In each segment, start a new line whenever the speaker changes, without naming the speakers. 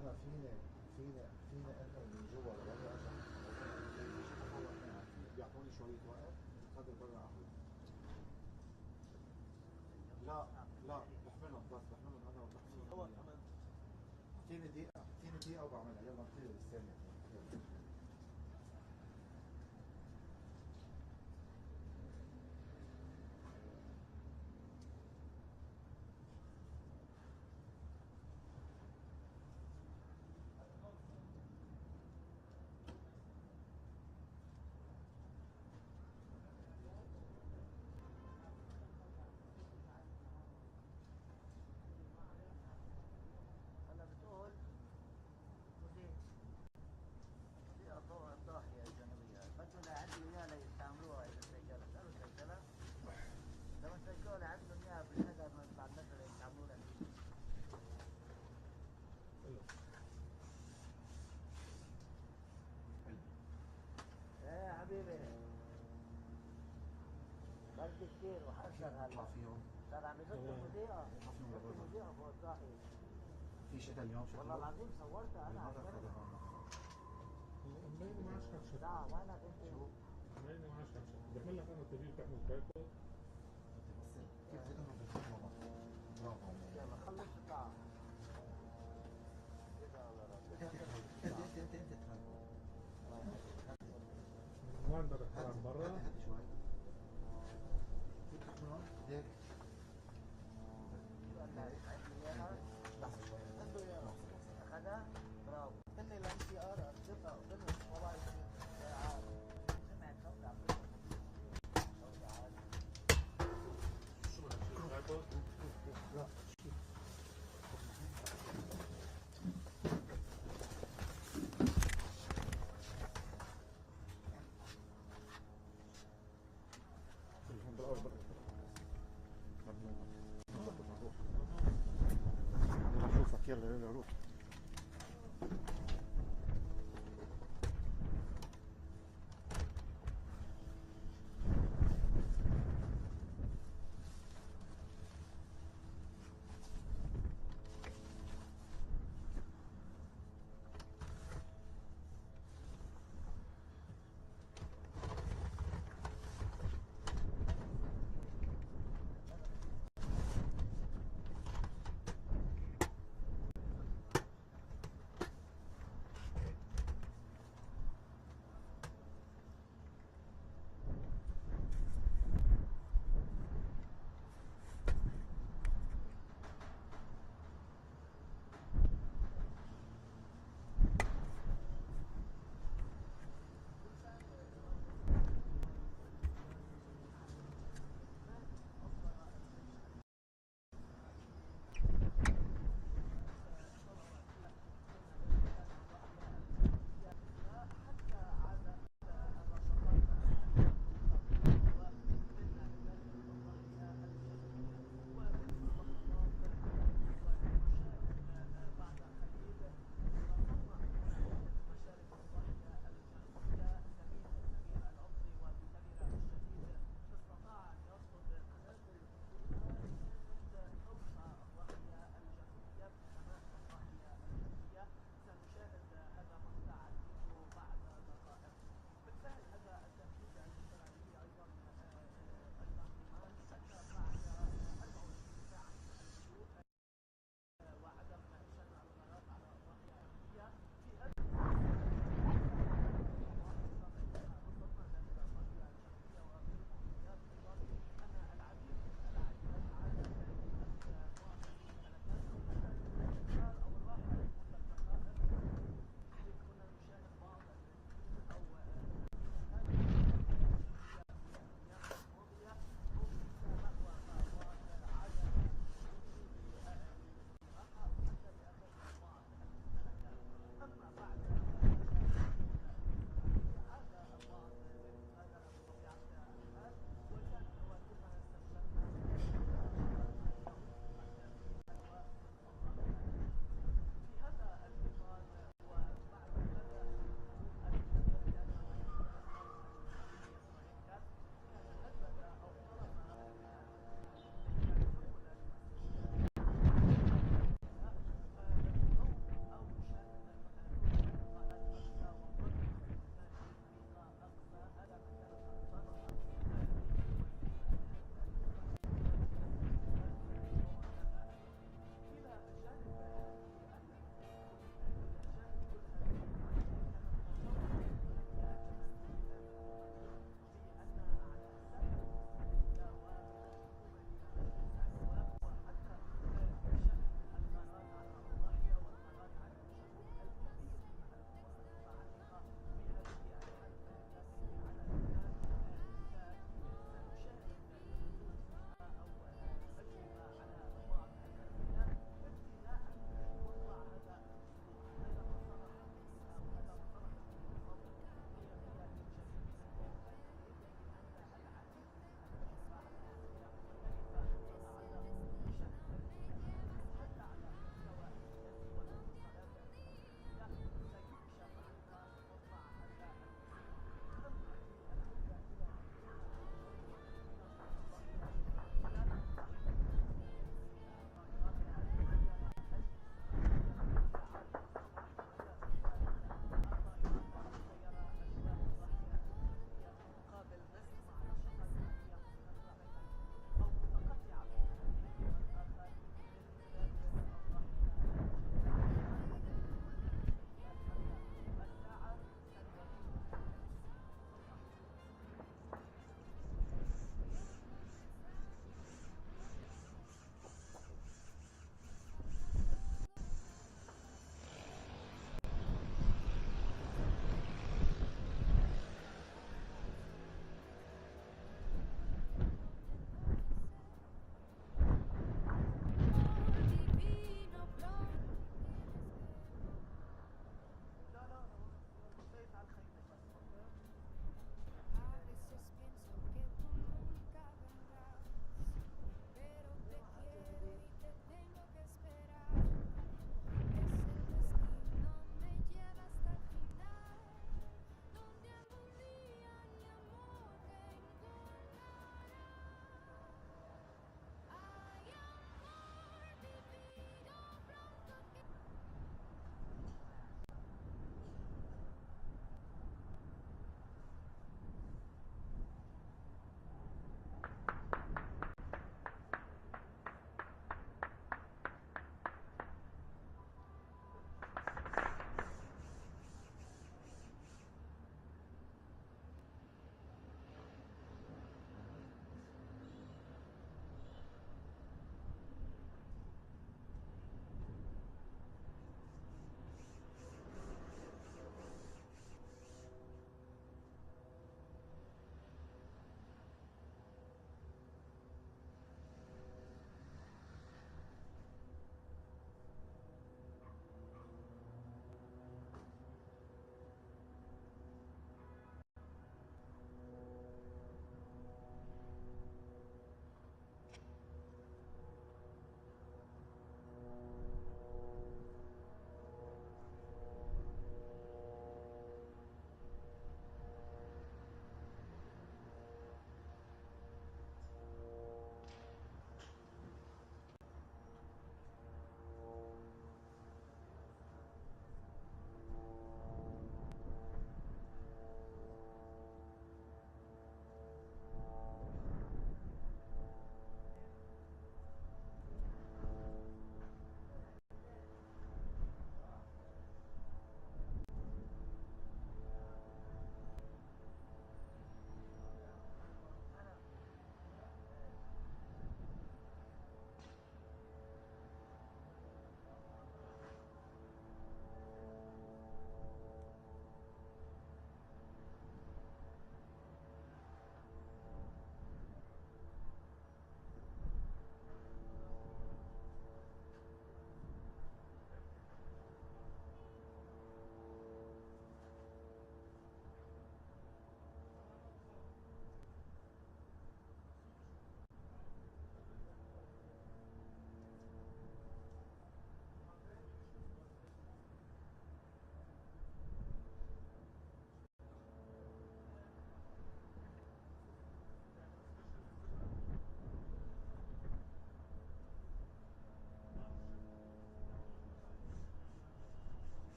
انا فينا انا من جوا لبرا بيعطوني شويه وقت خدوا برا احلى. لا بحملهم بس بحملهم انا وبحملهم. اعطيني دقيقه وبعملها. يلا كثير استنى.
برد كتير وحشر هلا صار عم يحطوا مذيعة فوق الضاحية.
في شتاء اليوم شتاء
والله العظيم صورتها انا على الجبل.
مبيني معاش خمسة.
لا وينك انت؟
مبيني معاش خمسة. بعمل لك انا تبي بتعمل بايكوت.
كيف تقدر تفهم؟ برافو.
يلا خلص الطعام.
انت
وين بدك حرام برا؟
هدي شوي. كيف تحملون؟ هيك. لحظة شوي. عنده اياها.
اخذها؟ برافو.
قلني الانتي ار ارتفع قلنا والله
سمعت صوت عم صوت عالي.
شو بدك شيء بايكوت؟
لا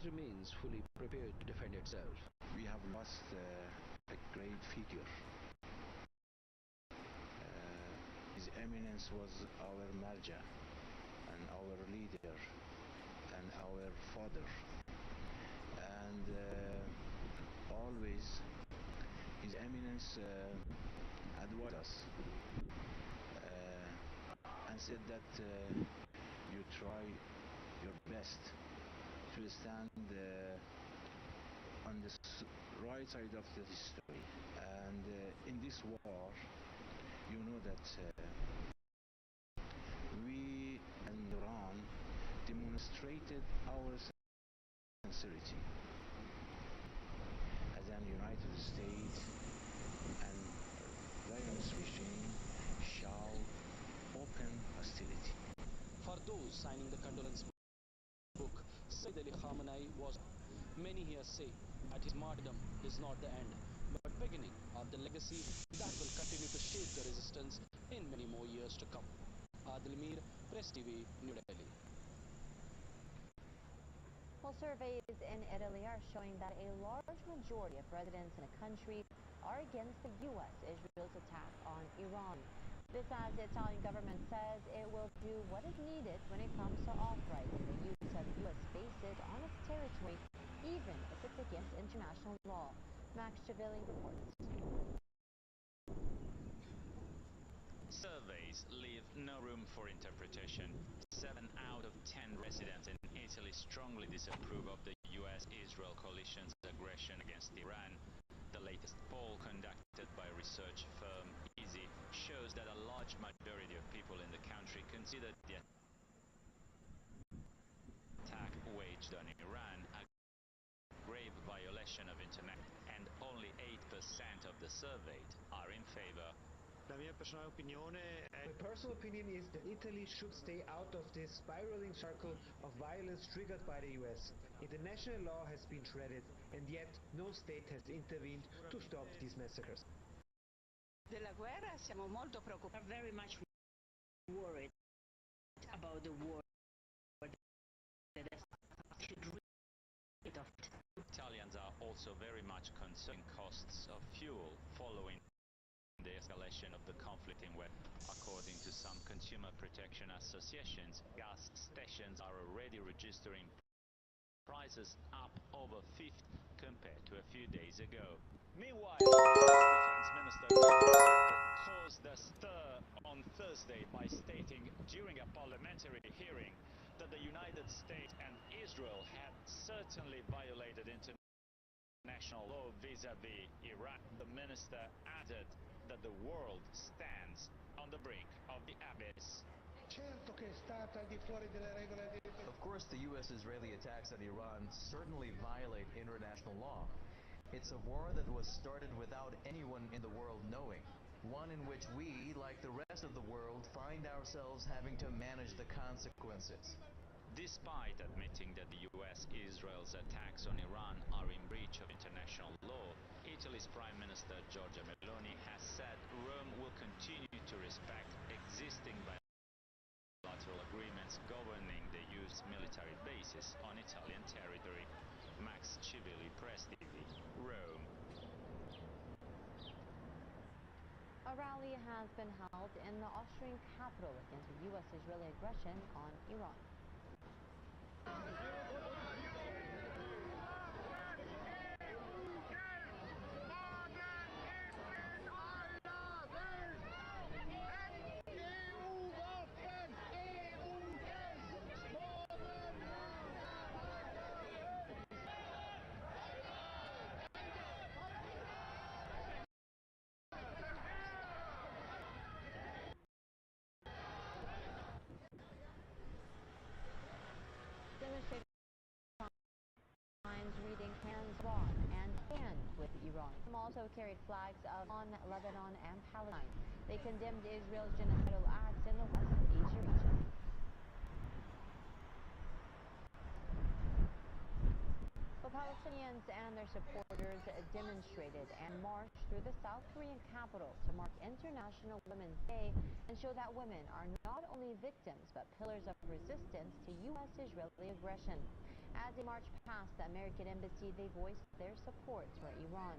remains fully prepared to defend itself.
We have lost a great figure. His Eminence was our marja and our leader and our father, and always His Eminence advised us and said that you try your best to stand on the right side of the history, and in this war you know that we and Iran demonstrated our sincerity as an United States and Zionist regime shall open hostility.
For those signing the condolence book, Sayyid Ali Khamenei was. Many here say that his martyrdom is not the end, but beginning of the legacy that will continue to shape the resistance in many more years to come. Adil Mir, Press TV, New Delhi.
Well, surveys in Italy are showing that a large majority of residents in the country are against the U.S.-Israel's attack on Iran. This as the Italian government says it will do what is needed when it comes to authorizing the use of U.S. bases on its territory, even if it's against international law. Max Chavilli reports.
Surveys leave no room for interpretation. 7 out of 10 residents in Italy strongly disapprove of the U.S.-Israel coalition's aggression against Iran. The latest poll conducted by research firm Easy shows that a large majority of people in the country consider the attack waged on Iran a grave violation of international law, and only 8% of the surveyed are in favor.
My personal opinion is that Italy should stay out of this spiraling circle of violence triggered by the US. International law has been shredded, and yet no state has intervened to stop these massacres.
Della guerra siamo molto preoccupati. We're very much worried about the war that should rid of it.
Italians are also very much concerned costs of fuel following the escalation of the conflict in West. According to some consumer protection associations, gas stations are already registering prices up over 50% compared to a few days ago. Meanwhile, Defense Minister caused a stir on Thursday by stating during a parliamentary hearing that the United States and Israel had certainly violated international law vis-à-vis Iran. The minister added that the world stands on the brink of the abyss.
Of course, the U.S.-Israeli attacks on Iran certainly violate international law. It's a war that was started without anyone in the world knowing. One in which we, like the rest of the world, find ourselves having to manage the consequences.
Despite admitting that the U.S.-Israel's attacks on Iran are in breach of international law, Italy's Prime Minister Giorgia Meloni has said Rome will continue to respect existing bilateral agreements governing the use of military bases on Italian territory. Max Chavilli, Press TV, Rome.
A rally has been held in the Austrian capital against the U.S.-Israeli aggression on Iran. Reading hands on and hand with Iran. Some also carried flags of Lebanon and Palestine. They condemned Israel's genocidal acts in the West Asia region. The Palestinians and their supporters demonstrated and marched through the South Korean capital to mark International Women's Day and show that women are not only victims but pillars of resistance to U.S.-Israeli aggression. As they marched past the American embassy, they voiced their support for Iran.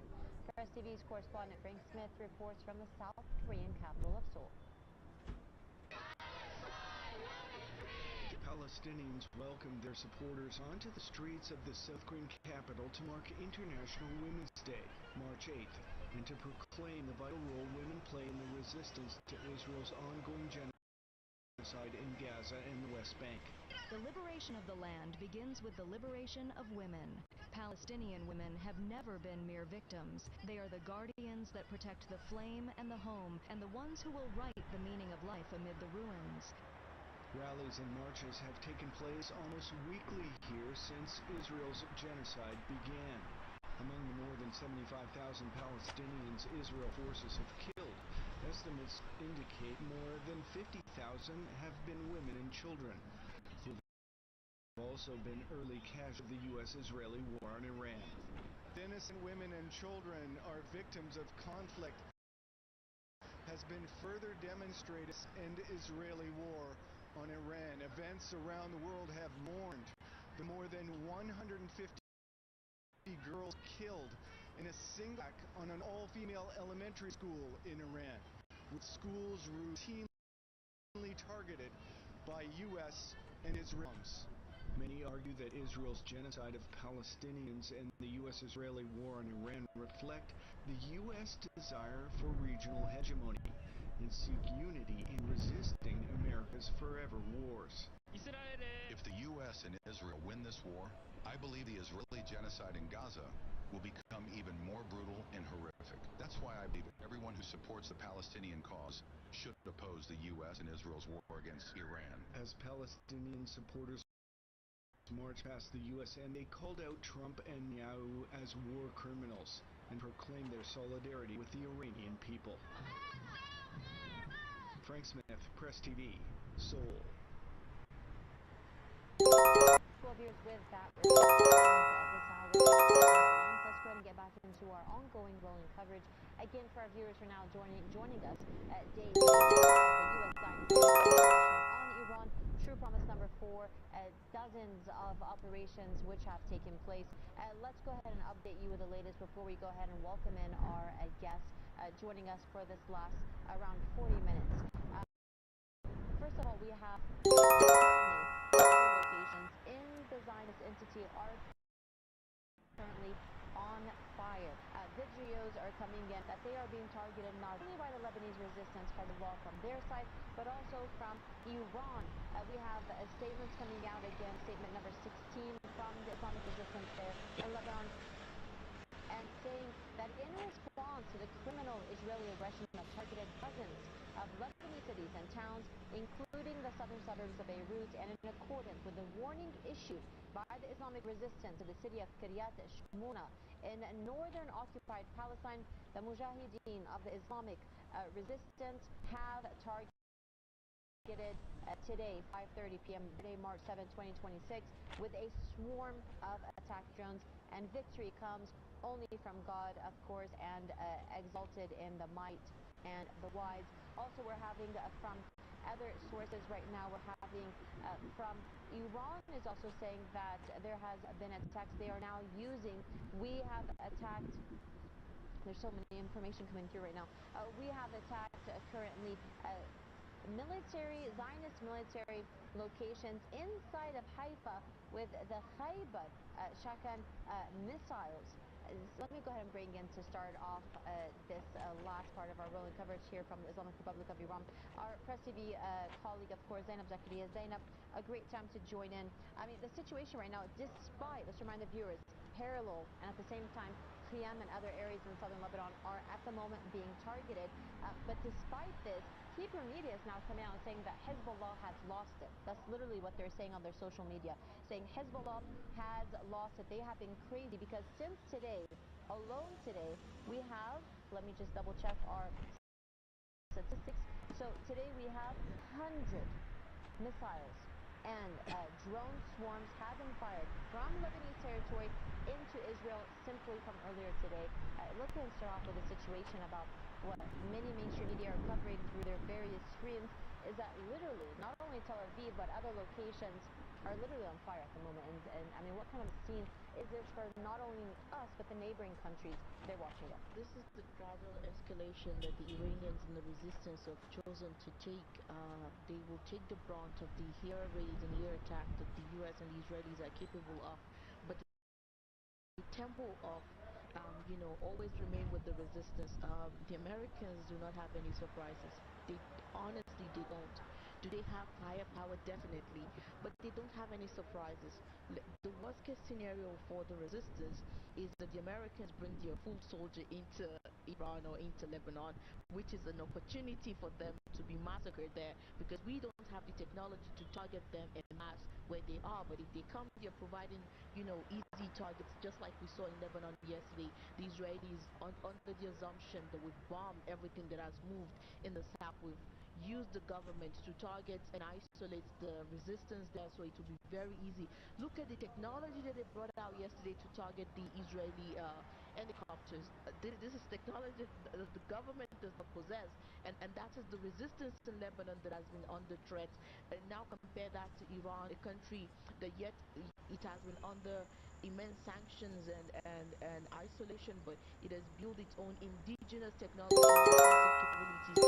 Press TV's correspondent Frank Smith reports from the South Korean capital of Seoul.
Palestinians welcomed their supporters onto the streets of the South Korean capital to mark International Women's Day, March 8th, and to proclaim the vital role women play in the resistance to Israel's ongoing genocide in Gaza and the West Bank.
The liberation of the land begins with the liberation of women. Palestinian women have never been mere victims. They are the guardians that protect the flame and the home, and the ones who will write the meaning of life amid the ruins.
Rallies and marches have taken place almost weekly here since Israel's genocide began. Among the more than 75,000 Palestinians Israel forces have killed, estimates indicate more than 50,000 have been women and children, who have also been early casualties of the U.S.-Israeli war on Iran. Innocent women and children are victims of conflict has been further demonstrated in the Israeli war on Iran. Events around the world have mourned the more than 150 girls killed in a single attack on an all-female elementary school in Iran, with schools routinely targeted by U.S. and Israelis. Many argue that Israel's genocide of Palestinians and the U.S.-Israeli war on Iran reflect the U.S. desire for regional hegemony and seek unity in resisting America's forever wars.
If the U.S. and Israel win this war, I believe the Israeli genocide in Gaza will become even more brutal and horrific. That's why I believe everyone who supports the Palestinian cause should oppose the U.S. and Israel's war against Iran.
As Palestinian supporters marched past the U.S. and they called out Trump and Netanyahu as war criminals and proclaimed their solidarity with the Iranian people. Frank Smith, Press TV, Seoul.
Well, viewers, with that, this hour, let's go ahead and get back into our ongoing rolling coverage. Again, for our viewers who are now joining us at day 6 of the U.S. on Iran, True Promise number 4, dozens of operations which have taken place. Let's go ahead and update you with the latest before we go ahead and welcome in our guests joining us for this last around 40 minutes. First of all, we have locations in the Zionist entity are currently on fire. Videos are coming in that they are being targeted not only by the Lebanese resistance, Hezbollah from their side, but also from Iran. We have statements coming out again, statement number 16 from the Islamic resistance there in Lebanon, and saying that in response to the criminal Israeli aggression that targeted dozens of Lebanese cities and towns, including the southern suburbs of Beirut, and in accordance with the warning issued by the Islamic resistance to the city of Kiryat Shmona in northern occupied Palestine, the Mujahideen of the Islamic resistance have targeted today, 5:30 p.m., today, March 7, 2026, with a swarm of attack drones, and victory comes only from God, of course, and exalted in the might and the wise. Also, we're having from other sources right now, we're having from Iran is also saying that there has been attacks they are now using. We have attacked, there's so many information coming through right now. We have attacked currently Zionist military locations inside of Haifa with the Khaybar Shakan missiles. Let me go ahead and bring in, to start off this last part of our rolling coverage here from the Islamic Republic of Iran, our Press TV colleague, of course, Zainab Zakaria. Zainab, a great time to join in. I mean, the situation right now, despite, let's remind the viewers, parallel and at the same time, Qiyam and other areas in southern Lebanon are at the moment being targeted. But despite this, Hebrew media is now coming out and saying that Hezbollah has lost it. That's literally what they're saying on their social media, saying Hezbollah has lost it. They have been crazy because since today, alone today, we have, let me just double check our statistics. So today we have 100 missiles and drone swarms have been fired from Lebanese territory into Israel simply from earlier today. Let's go and start off with a situation about what many mainstream media are covering through their various streams, is that literally not only Tel Aviv but other locations are literally on fire at the moment. And I mean, what kind of scene is this for not only us, but the neighboring countries? They're watching it.
This is the gradual escalation that the Iranians and the resistance have chosen to take. They will take the brunt of the air raids and air attack that the US and the Israelis are capable of. But the tempo of always remain with the resistance. The Americans do not have any surprises. They honestly, they don't. Do they have firepower? Definitely, but they don't have any surprises. The worst case scenario for the resistance is that the Americans bring their full soldier into Iran or into Lebanon, which is an opportunity for them to be massacred there, because we don't have the technology to target them en masse where they are. But if they come, they're providing, easy targets, just like we saw in Lebanon yesterday. The Israelis, under the assumption that we've bombed everything that has moved in the south, we've used the government to target and isolate the resistance there, so it will be very easy. Look at the technology that they brought out yesterday to target the Israeli helicopters. This is technology that the government does not possess, and that is the resistance in Lebanon that has been under threat. And now compare that to Iran, a country that yet it has been under immense sanctions and isolation, but it has built its own indigenous technology and capabilities.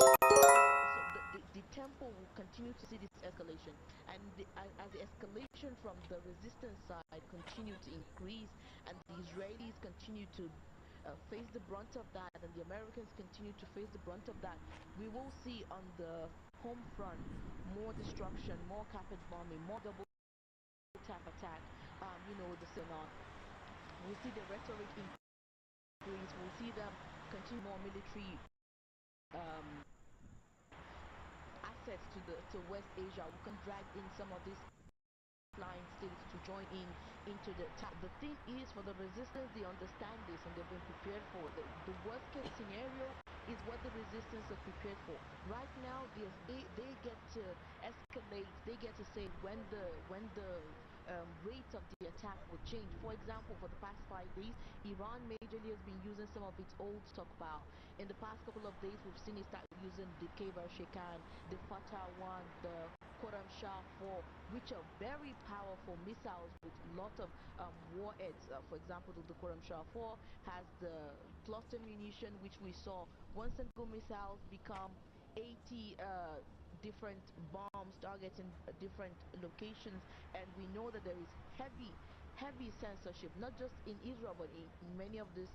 The tempo will continue to see this escalation, and as the escalation from the resistance side continue to increase, and the Israelis continue to face the brunt of that, and the Americans continue to face the brunt of that, we will see on the home front more destruction, more carpet bombing, more double tap attack. The Syrian. We'll see the rhetoric increase. We'll see them continue more military assets to West Asia. We can drag in some of these flying states to join into the attack. The thing is, for the resistance, they understand this and they've been prepared for it. The worst case scenario is what the resistance are prepared for. Right now, they get to escalate. They get to say when the rate of the attack will change. For example, for the past 5 days, Iran majorly has been using some of its old stockpile. In the past couple of days, we've seen it start using the Kever Shekan, the Fatah 1, the Khorram Shah 4, which are very powerful missiles with a lot of warheads. For example, the Khorram Shah 4 has the cluster munition, which we saw one single missiles become 80 different bombs targeting different locations, and we know that there is heavy censorship, not just in Israel but in many of these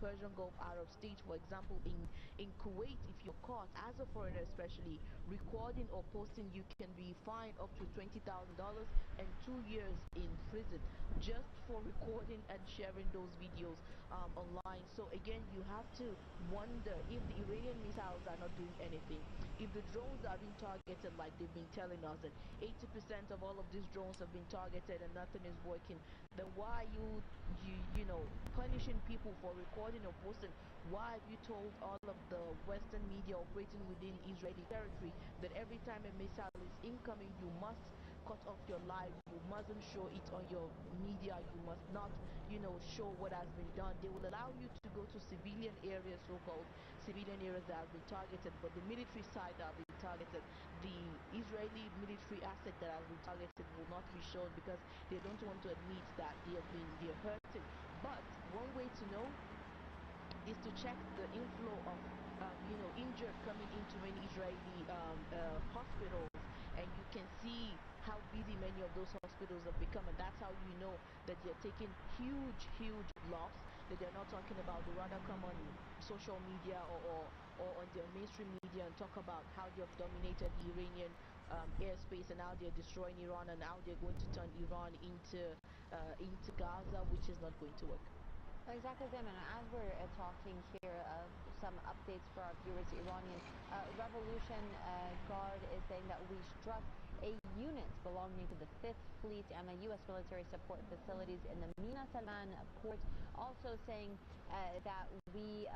Persian Gulf Arab states. For example, in Kuwait, if you're caught as a foreigner, especially recording or posting, you can be fined up to $20,000 and 2 years in prison just for recording and sharing those videos online. So again, you have to wonder if the Iranian missiles are not doing anything, if the drones are being targeted like they've been telling us that 80% of all of these drones have been targeted and nothing is working, then why you punishing people for recording or posting? Why have you told all of the Western media operating within Israeli territory that every time a missile is incoming, you must cut off your live, you mustn't show it on your media, you must not show what has been done? They will allow you to go to civilian areas, so-called civilian areas that have been targeted, but the military side that have been targeted, the Israeli military asset that has been targeted, will not be shown because they don't want to admit that they're hurting. But one way to know is to check the inflow of injured coming into many Israeli hospitals, and you can see how busy many of those hospitals have become, and that's how you know that they're taking huge loss, that they're not talking about. They rather come on social media or on their mainstream media and talk about how they have dominated the Iranian airspace, and how they're destroying Iran, and how they're going to turn Iran into Gaza, which is not going to work.
Exactly, Zaman. As we're talking here, some updates for our viewers. The Iranian Revolution Guard is saying that we struck a unit belonging to the 5th Fleet and the U.S. military support facilities in the Mina Salman port. Also saying that we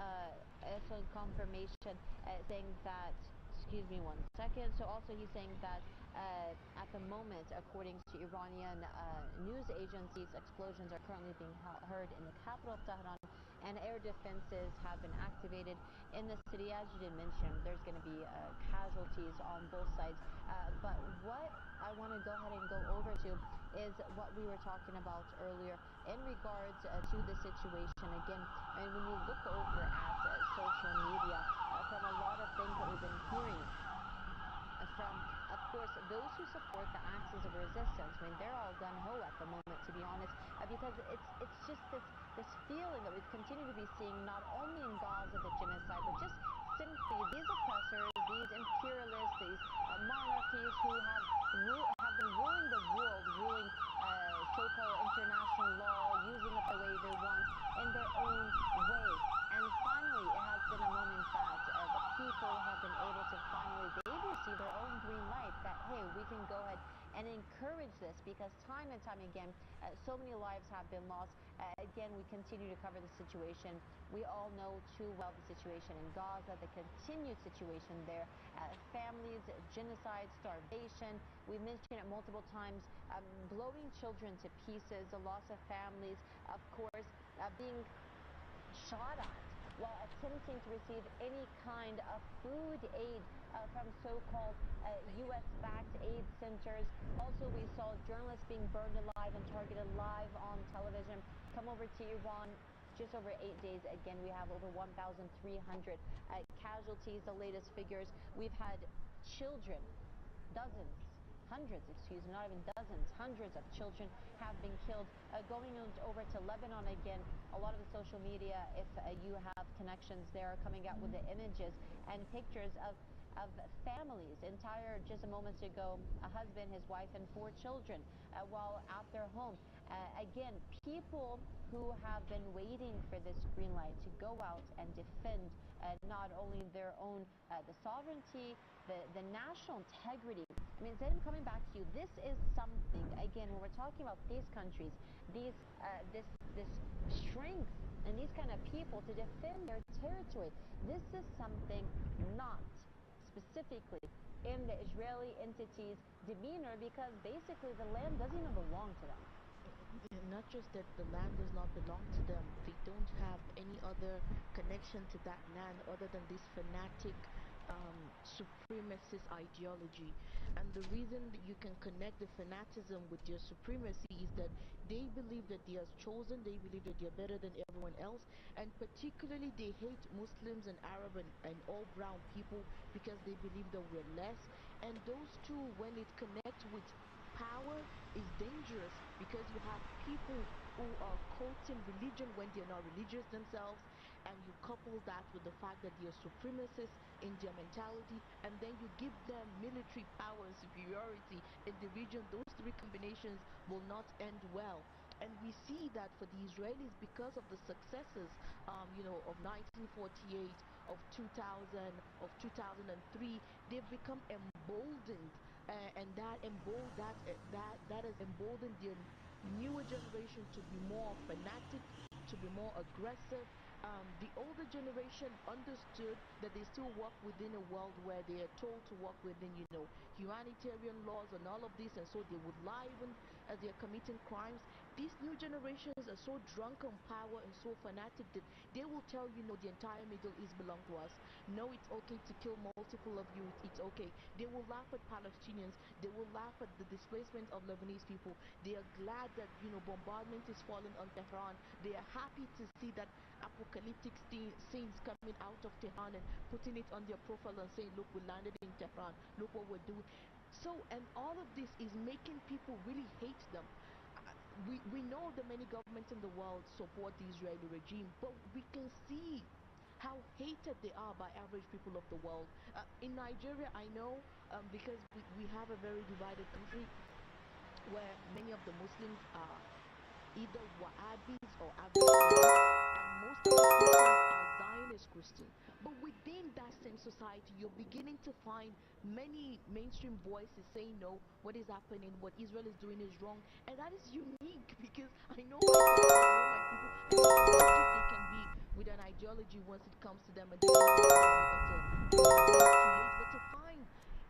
also confirmation saying that, excuse me one second. So also he's saying that at the moment, according to Iranian news agencies, explosions are currently being heard in the capital of Tehran and air defenses have been activated in the city. As you did mention, there's going to be casualties on both sides. But what I want to go ahead and go over to is what we were talking about earlier in regards to the situation. Again, and when you look over at social media, from a lot of things that we've been hearing from, of course, those who support the axis of resistance. I mean, they're all gung-ho at the moment, to be honest, because it's just this feeling that we've continued to be seeing not only in Gaza, the genocide, but just simply these oppressors, these imperialists, these monarchies who have been ruling the world, ruling so-called international law, using it the way they want, in their own way. And finally, it has been a moment that the people have been able to finally, they've received their own green light that, hey, we can go ahead and encourage this, because time and time again, so many lives have been lost. Again, we continue to cover the situation. We all know too well the situation in Gaza, the continued situation there, families, genocide, starvation. We mentioned it multiple times, blowing children to pieces, the loss of families, of course, being shot at while attempting to receive any kind of food aid from so-called U.S.-backed aid centers. Also, we saw journalists being burned alive and targeted live on television. Come over to Iran, just over 8 days. Again, we have over 1,300 casualties, the latest figures. We've had children, dozens, hundreds, excuse me, not even dozens, hundreds of children have been killed. Going over to Lebanon again, a lot of the social media, if you have connections there, are coming out with the images and pictures of families, just a moment ago, a husband, his wife, and 4 children while at their home. Again, people who have been waiting for this green light to go out and defend not only their own, the sovereignty, the national integrity. I mean, instead of coming back to you, this is something, again, when we're talking about these countries, this strength and these kind of people to defend their territory, this is something not specifically in the Israeli entity's demeanor, because basically the land doesn't even belong to them.
Not just that the land does not belong to them, they don't have any other connection to that land other than this fanatic supremacist ideology. And the reason that you can connect the fanaticism with their supremacy is that they believe that they are chosen, they believe that they're better than everyone else, and particularly they hate Muslims and Arab and all brown people because they believe that we're less. And those two, when it connects with power, is dangerous, because you have people who are culting religion when they're not religious themselves, and you couple that with the fact that they are supremacists in their mentality, and then you give them military power and superiority in the region. Those 3 combinations will not end well. And we see that for the Israelis, because of the successes, of 1948, of 2000, of 2003, they've become emboldened, and that has emboldened the newer generation to be more fanatic, to be more aggressive. The older generation understood that they still work within a world where they are told to work within, humanitarian laws and all of this, and so they would lie even as they are committing crimes. These new generations are so drunk on power and so fanatic that they will tell you, the entire Middle East belongs to us. No, it's okay to kill multiple of you. It's okay. They will laugh at Palestinians. They will laugh at the displacement of Lebanese people. They are glad that, bombardment is falling on Tehran. They are happy to see that apocalyptic scenes coming out of Tehran and putting it on their profile and saying, look, we landed in Tehran. Look what we're doing. So, and all of this is making people really hate them. We know that many governments in the world support the Israeli regime, but we can see how hated they are by average people of the world. In Nigeria, I know, because we have a very divided country where many of the Muslims are either Wahhabis or average Christians, and most of the Christians are Zionist Christians. But within that same society, you're beginning to find many mainstream voices saying, no, what is happening, what Israel is doing is wrong. And that is unique, because I know my people, I know how rigid they can be with an ideology once it comes to them, and they don't know until it's too late. But to find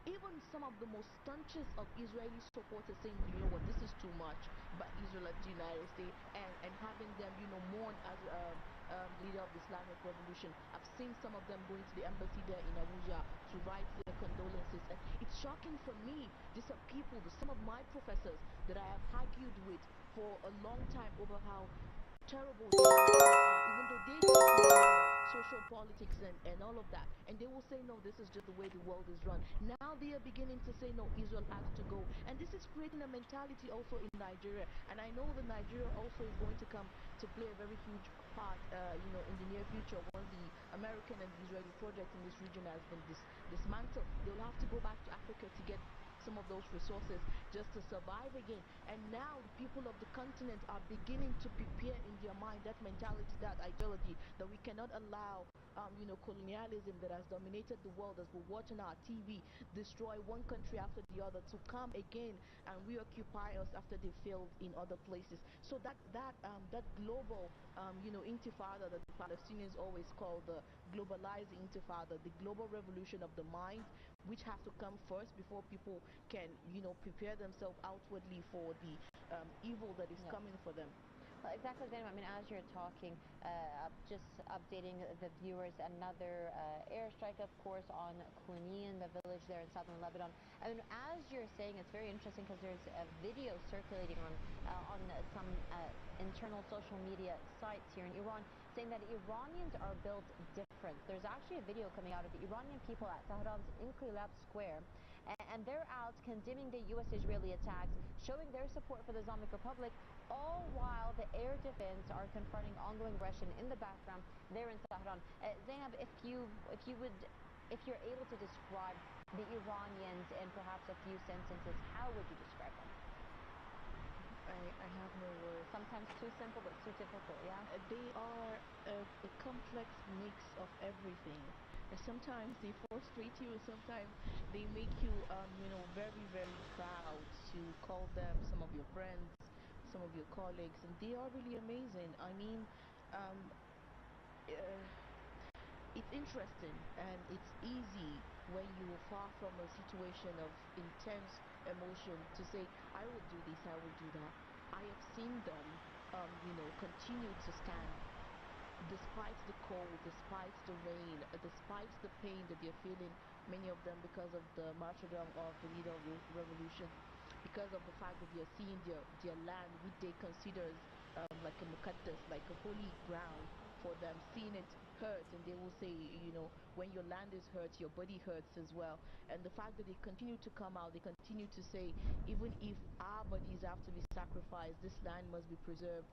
even some of the most staunchest of Israeli supporters saying, you know what, this is too much, but Israel and the United States, and having them, mourn as leader of the Islamic Revolution. I've seen some of them going to the embassy there in Abuja to write their condolences, and it's shocking for me. These are people, some of my professors that I have argued with for a long time over how terrible the Iranians are, even though they teach me social politics and all of that, and they will say no, this is just the way the world is run. Now they are beginning to say no, Israel has to go, and this is creating a mentality also in Nigeria, and I know that Nigeria also is going to come to play a very huge part in the near future. Once the American and the Israeli project in this region has been dismantled, they'll have to go back to Africa to get some of those resources just to survive again. And now the people of the continent are beginning to prepare in their mind that mentality, that ideology, that we cannot allow colonialism that has dominated the world, as we're watching our TV destroy one country after the other, to come again and reoccupy us after they failed in other places. So that global intifada that the Palestinians always call the globalized intifada, the global revolution of the mind, which has to come first before people can prepare themselves outwardly for the evil that is coming for them.
Well, exactly, Zainab. I mean, as you're talking, just updating the viewers, another airstrike, of course, on Clunian, the village there in southern Lebanon. I mean, as you're saying, it's very interesting because there's a video circulating on some internal social media sites here in Iran saying that Iranians are built different. There's actually a video coming out of the Iranian people at Tehran's Inqilab Square, and they're out condemning the U.S.-Israeli attacks, showing their support for the Islamic Republic, all while the air defense are confronting ongoing aggression in the background there in Tehran. Zainab, if you're able to describe the Iranians in perhaps a few sentences, how would you describe them?
I have no words.
Sometimes too simple, but too difficult, yeah?
They are a complex mix of everything. Sometimes they frustrate you, sometimes they make you, very, very proud to call them some of your friends, some of your colleagues, and they are really amazing. I mean, it's interesting and it's easy when you are far from a situation of intense emotion to say, I will do this, I will do that. I have seen them, continue to stand despite the cold, despite the rain, despite the pain that they're feeling, many of them because of the martyrdom of the leader of the revolution, because of the fact that they're seeing their land, which they consider like a muqaddas, like a holy ground for them, seeing it hurt, and they will say, when your land is hurt, your body hurts as well. And the fact that they continue to come out, they continue to say, even if our bodies have to be sacrificed, this land must be preserved,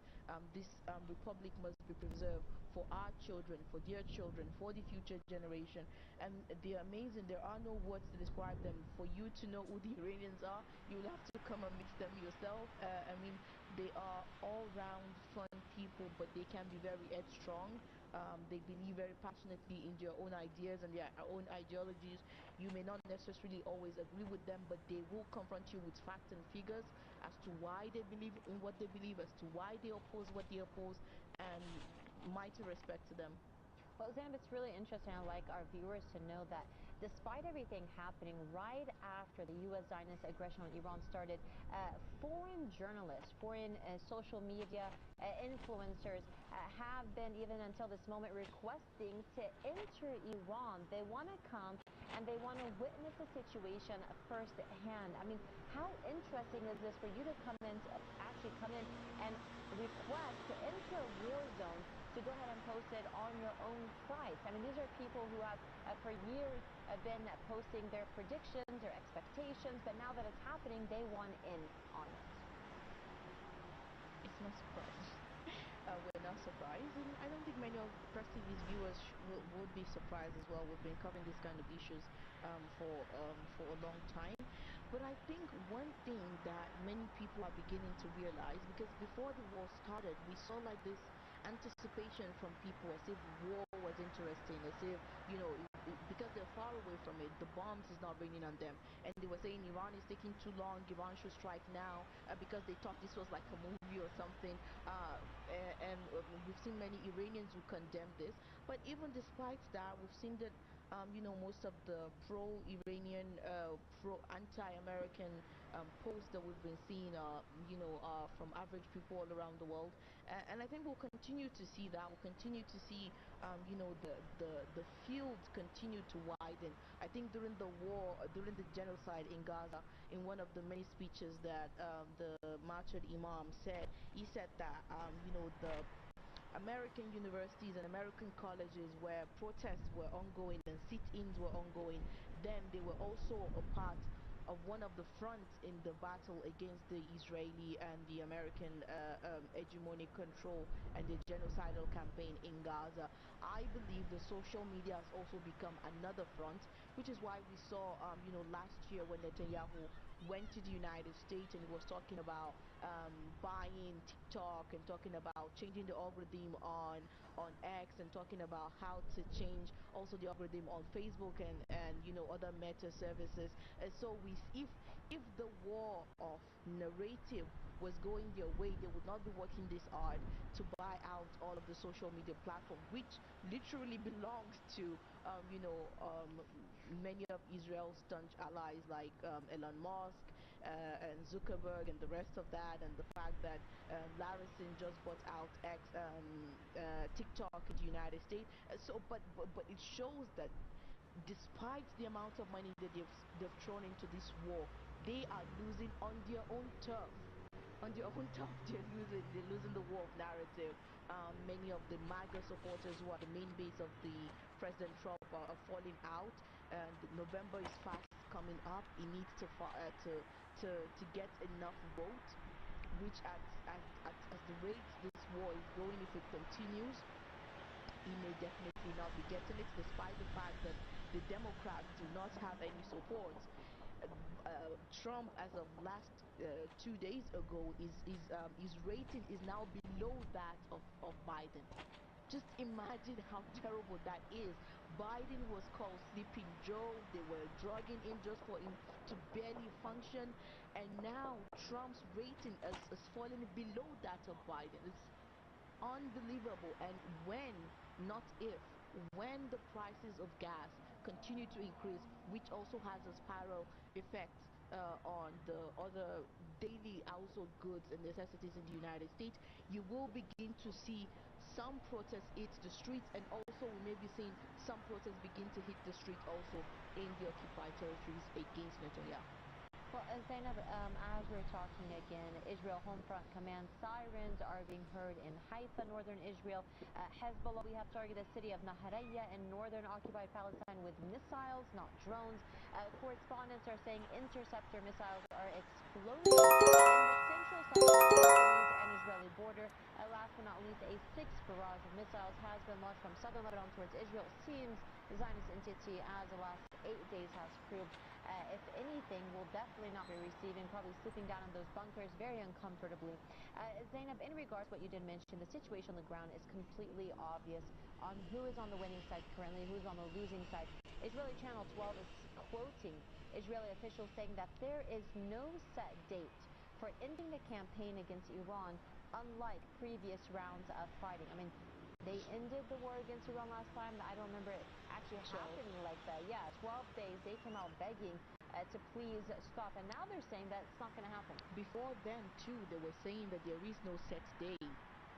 this republic must be preserved for our children, for their children, for the future generation. And they're amazing. There are no words to describe them. For you to know who the Iranians are, you'll have to come and meet them yourself. I mean, they are all-round fun people, but they can be very headstrong. They believe very passionately in their own ideas and their own ideologies. You may not necessarily always agree with them, but they will confront you with facts and figures as to why they believe in what they believe, as to why they oppose what they oppose, and mighty respect to them.
Well, Zainab, it's really interesting. I'd like our viewers to know that despite everything happening right after the U.S. Zionist aggression on Iran started, foreign journalists, foreign social media influencers have been, even until this moment, requesting to enter Iran. They want to come and they want to witness the situation firsthand. I mean, how interesting is this for you to actually come in and request to enter a war zone, to go ahead and post it on your own price? I mean, these are people who have for years been posting their predictions, their expectations, but now that it's happening, they want in on it.
It's no surprise. We're not surprised, and I don't think many of Press TV's viewers would be surprised as well. We've been covering these kind of issues for a long time. But I think one thing that many people are beginning to realize, because before the war started, we saw like this anticipation from people, as if war was interesting, as if, because they're far away from it, the bombs is not raining on them. And they were saying Iran is taking too long, Iran should strike now, because they thought this was like a movie or something. And we've seen many Iranians who condemn this. But even despite that, we've seen that most of the pro-Iranian, pro-anti-American posts that we've been seeing, from average people all around the world. And I think we'll continue to see that. We'll continue to see, the field continue to widen. I think during the war, during the genocide in Gaza, in one of the many speeches that the martyred Imam said, he said that, the American universities and American colleges where protests were ongoing and sit-ins were ongoing, then they were also a part of one of the fronts in the battle against the Israeli and the American hegemonic control and the genocidal campaign in Gaza. I believe the social media has also become another front, which is why we saw, last year when Netanyahu went to the United States and he was talking about buying TikTok and talking about changing the algorithm on X and talking about how to change also the algorithm on Facebook and other meta services. And so if the war of narrative was going their way, they would not be working this hard to buy out all of the social media platform, which literally belongs to many of Israel's staunch allies like Elon Musk and Zuckerberg and the rest of that, and the fact that Larison just bought out TikTok in the United States. But it shows that despite the amount of money that they've thrown into this war, they are losing on their own turf. On their own turf, they're losing the war of narrative. Many of the MAGA supporters who are the main base of the President Trump are falling out. And November is fast coming up. He needs to get enough votes, which at the rate this war is going, if it continues, he may definitely not be getting it, despite the fact that the Democrats do not have any support. Trump, as of last 2 days ago, his rating is now below that of Biden. Just imagine how terrible that is. Biden was called Sleeping Joe. They were drugging him just for him to barely function. And now Trump's rating is falling below that of Biden. It's unbelievable. And when, not if, when the prices of gas continue to increase, which also has a spiral effect on the other daily household goods and necessities in the United States, you will begin to see some protests hit the streets, and also we may be seeing some protests begin to hit the streets also in the occupied territories against Netanyahu.
Well, Zainab, as we're talking again, Israel Home Front Command sirens are being heard in Haifa, northern Israel. Hezbollah, we have targeted the city of Naharaya in northern occupied Palestine with missiles, not drones. Correspondents are saying interceptor missiles are exploding in the central section of the Palestinian and Israeli border. Last but not least, a sixth barrage of missiles has been launched from southern Lebanon towards Israel. It seems the Zionist entity, as the last 8 days has proved, if anything, will definitely not be receiving, probably sleeping down in those bunkers very uncomfortably. Zainab, in regards to what you did mention, the situation on the ground is completely obvious on who is on the winning side currently, who's on the losing side. Israeli Channel 12 is quoting Israeli officials saying that there is no set date for ending the campaign against Iran, unlike previous rounds of fighting. I mean, they ended the war against Iran last time. I don't remember it actually happening like that. Yeah, 12 days. They came out begging to please stop. And now they're saying that it's not going to happen.
Before then, too, they were saying that there is no set day.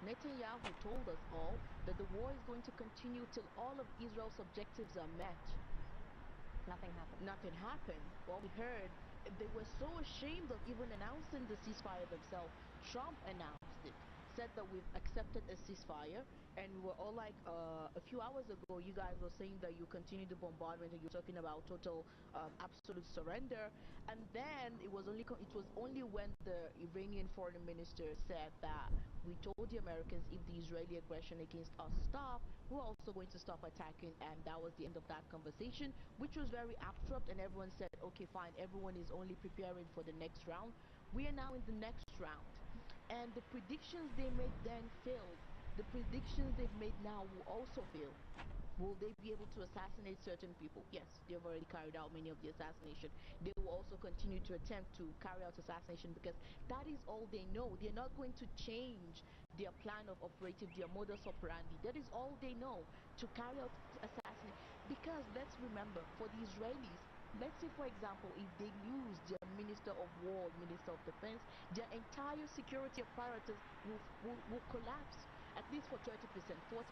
Netanyahu told us all that the war is going to continue till all of Israel's objectives are met.
Nothing happened.
Nothing happened. What we heard, they were so ashamed of even announcing the ceasefire themselves. Trump announced it, said that we've accepted a ceasefire, and we were all like, a few hours ago you guys were saying that you continue the bombardment and you're talking about total absolute surrender. And then it was only when the Iranian foreign minister said that we told the Americans if the Israeli aggression against us stop, we're also going to stop attacking, and that was the end of that conversation, which was very abrupt, and everyone said, okay, fine, everyone is only preparing for the next round. We are now in the next round, and the predictions they made then failed. The predictions they've made now will also fail. Will they be able to assassinate certain people? Yes, they've already carried out many of the assassination. They will also continue to attempt to carry out assassination because that is all they know. They're not going to change their plan of operative, their modus operandi. That is all they know, to carry out assassination. Because let's remember, for the Israelis, let's say for example, if they lose their Minister of War, Minister of Defense, their entire security apparatus will collapse. At least for 30%, 40%.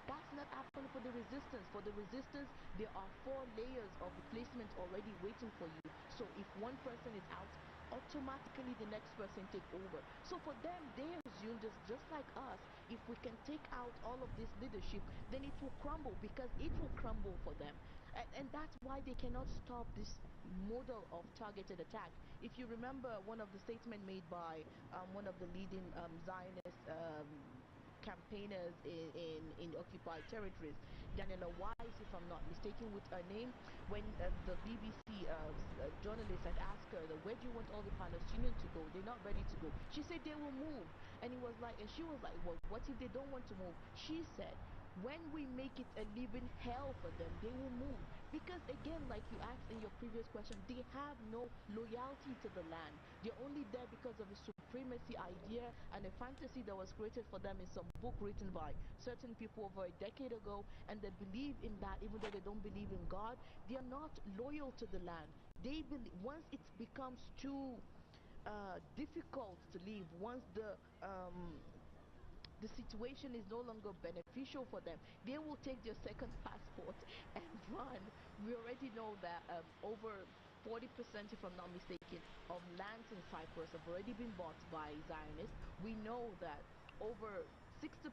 That's not happening for the resistance. For the resistance, there are 4 layers of replacement already waiting for you. So if one person is out, automatically the next person take over. So for them, they assume just like us, if we can take out all of this leadership, then it will crumble, because it will crumble for them. And that's why they cannot stop this model of targeted attack. If you remember one of the statements made by one of the leading Zionist campaigners in occupied territories, Daniela Wise, if I'm not mistaken with her name, when the BBC journalist had asked her, where do you want all the Palestinians to go? They're not ready to go. She said they will move. And he was like, and she was like, well, what if they don't want to move? She said, when we make it a living hell for them, they will move. Because again, like you asked in your previous question, they have no loyalty to the land. They're only there because of a supremacy idea and a fantasy that was created for them in some book written by certain people over a decade ago, and they believe in that even though they don't believe in God. They are not loyal to the land. They believe once it becomes too difficult to live, once the situation is no longer beneficial for them, they will take their second passport and run. We already know that over 40%, if I'm not mistaken, of lands in Cyprus have already been bought by Zionists. We know that over 60%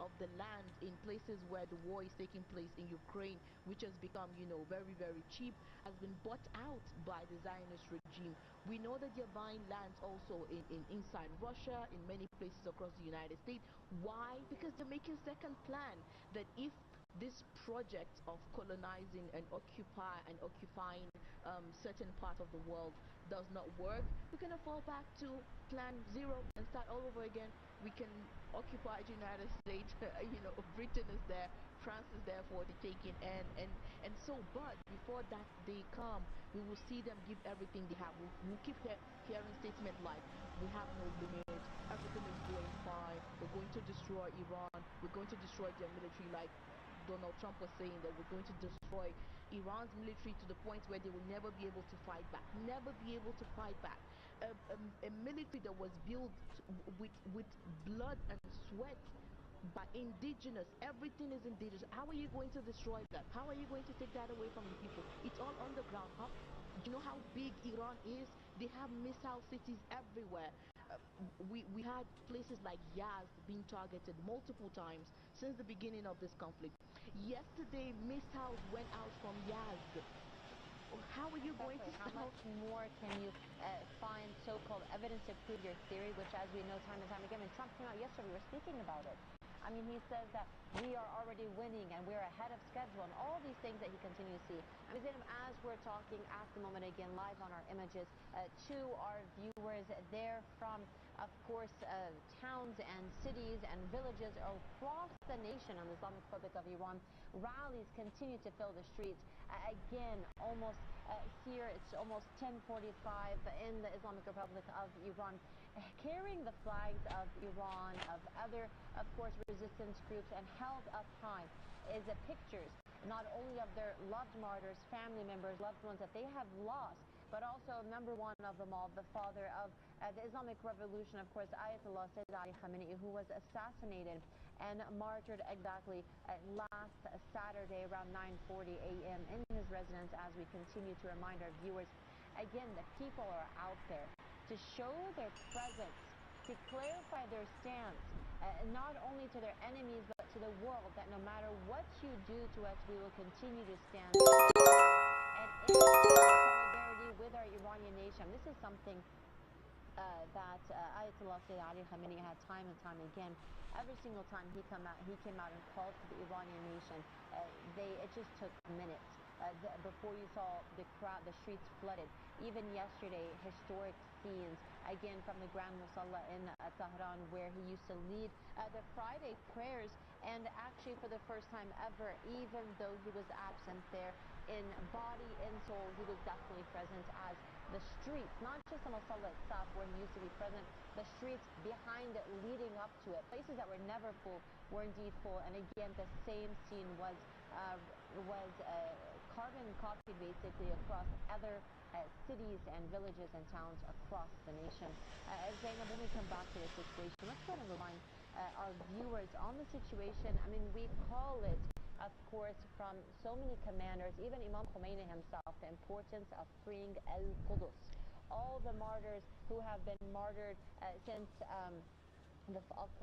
of the land in places where the war is taking place in Ukraine, which has become, very, very cheap, has been bought out by the Zionist regime. We know that they're buying lands also in inside Russia, in many places across the United States. Why? Because they're making second plan that if this project of colonizing and occupying certain part of the world does not work, we're going to fall back to plan zero and start all over again. We can occupy the United States, Britain is there, France is there for the taking, and so, but before that day come, we will see them give everything they have. We'll keep hearing statements like, we have no limit, everything is going fine, we're going to destroy Iran, we're going to destroy their military, like Donald Trump was saying that we're going to destroy Iran's military to the point where they will never be able to fight back. Never be able to fight back. A military that was built with blood and sweat by indigenous. Everything is indigenous. How are you going to destroy that? How are you going to take that away from the people? It's all underground. Do you know how big Iran is? They have missile cities everywhere. We had places like Yazd being targeted multiple times since the beginning of this conflict. Yesterday, missiles went out from Yazd. How are you going to
How much more can you find so-called evidence to prove your theory, which, as we know time and time again, when Trump came out yesterday, we were speaking about it. I mean, he says that we are already winning and we're ahead of schedule and all these things that he continues to see. I mean, as we're talking at the moment, again, live on our images, to our viewers there from, of course, towns and cities and villages across the nation on the Islamic Republic of Iran, rallies continue to fill the streets. Again, almost here, it's almost 10:45 in the Islamic Republic of Iran, carrying the flags of Iran, of other, of course, resistance groups, and held up high is pictures not only of their loved martyrs, family members, loved ones that they have lost, but also number one of them all, the father of the Islamic Revolution, of course, Ayatollah Sayyid Ali Khamenei, who was assassinated and martyred exactly last Saturday around 9:40 a.m. in his residence. As we continue to remind our viewers, again, the people are out there to show their presence, to clarify their stance, not only to their enemies, but to the world, that no matter what you do to us, we will continue to stand and in solidarity with our Iranian nation. This is something that Ayatollah Sayyid Ali Khamenei had time and time again. Every single time he came out and called for the Iranian nation. It just took minutes before you saw the crowd, the streets flooded. Even yesterday, historic scenes, again from the Grand Musalla in Tehran, where he used to lead the Friday prayers. And actually, for the first time ever, even though he was absent there in body and soul, he was definitely present, as the streets, not just the Musalla itself where he used to be present, the streets behind it, leading up to it, places that were never full, were indeed full. And again, the same scene was was carbon copied basically across other cities and villages and towns across the nation. Zainab, when we come back to the situation, let's try to remind our viewers on the situation. I mean, we call it, of course, from so many commanders, even Imam Khomeini himself, the importance of freeing Al-Qudus. All the martyrs who have been martyred since the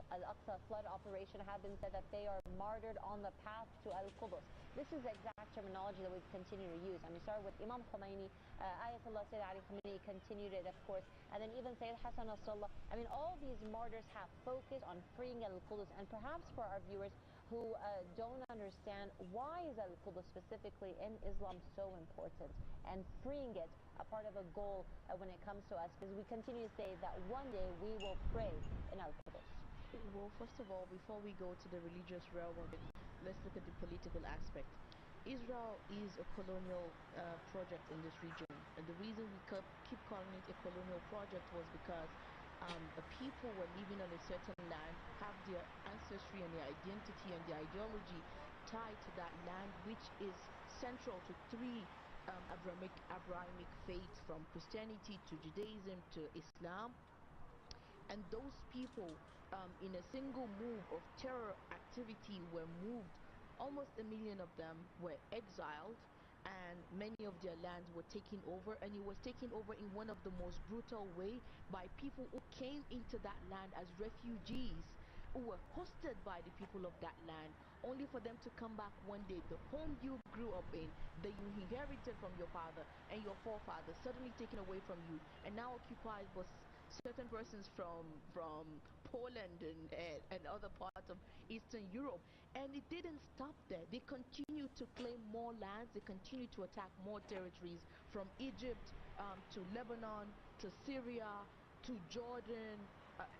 Al-Aqsa flood operation have been said that they are martyred on the path to Al-Qudus. This is the exact terminology that we continue to use. I mean, started with Imam Khomeini, Ayatollah Sayyid Ali Khamenei continued it, of course, and then even Sayyid Hassan Nasrallah. I mean, all these martyrs have focused on freeing Al-Qudus, and perhaps for our viewers who don't understand why is Al-Qudus specifically in Islam so important, and freeing it a part of a goal when it comes to us, because we continue to say that one day we will pray in Al-Qudus.
Well, first of all, before we go to the religious realm of it, let's look at the political aspect. Israel is a colonial project in this region, and the reason we keep calling it a colonial project was because the people were living on a certain land, have their ancestry and their identity and their ideology tied to that land, which is central to three Abrahamic faiths, from Christianity to Judaism to Islam. And those people, in a single move of terror activity, were moved. Almost 1 million of them were exiled, and many of their lands were taken over, and it was taken over in one of the most brutal way by people who came into that land as refugees, who were hosted by the people of that land, only for them to come back one day. The home you grew up in, that you inherited from your father and your forefathers, suddenly taken away from you and now occupied by certain persons from Poland and other parts of Eastern Europe. And it didn't stop there. They continued to claim more lands. They continued to attack more territories, from Egypt to Lebanon to Syria to Jordan.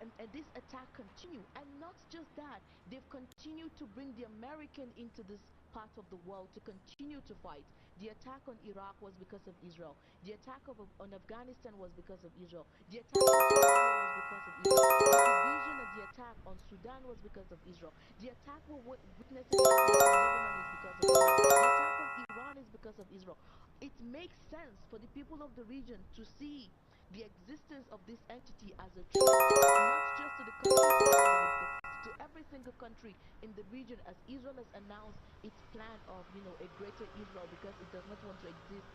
And this attack continued. And not just that, they've continued to bring the American into this part of the world to continue to fight. The attack on Iraq was because of Israel. The attack on Afghanistan was because of Israel. The attack on Syria was because of Israel. The division of the attack on Sudan was because of Israel. The attack we're witnessing now in Lebanon is because of Israel. The attack on Iran is because of Israel. It makes sense for the people of the region to see the existence of this entity as a threat, not just to the country, but to every single country in the region, as Israel has announced its plan of, a greater Israel, because it does not want to exist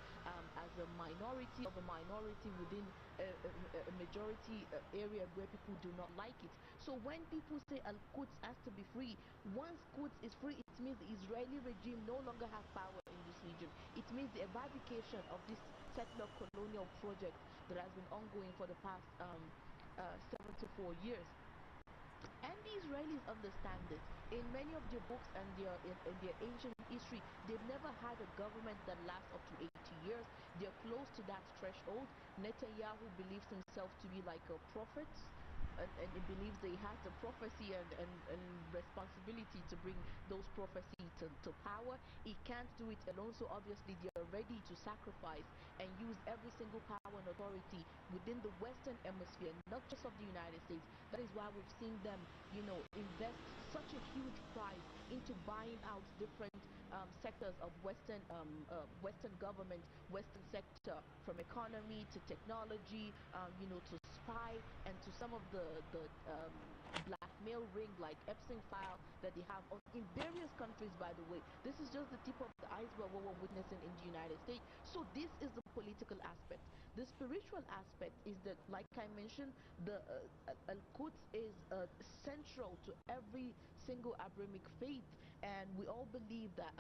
as a minority of a minority within a majority area where people do not like it. So when people say Al-Quds has to be free, once Quds is free, it means the Israeli regime no longer has power in this region. It means the eradication of this settler colonial project that has been ongoing for the past 74 years. And the Israelis understand this. In many of their books and in their ancient history, they've never had a government that lasts up to 80 years. They're close to that threshold. Netanyahu believes himself to be like a prophet, and he believes that he has the prophecy and responsibility to bring those prophecies to power. He can't do it alone, so obviously they are ready to sacrifice and use every single power and authority within the Western Hemisphere, not just of the United States. That is why we've seen them, invest such a huge price into buying out different sectors of Western government, Western sector, from economy to technology, to spy, and to some of the blackmail ring like Epstein file that they have in various countries. By the way, this is just the tip of the iceberg what we're witnessing in the United States. So this is the political aspect. The spiritual aspect is that, like I mentioned, the Al-Quds is central to every single Abrahamic faith, and we all believe that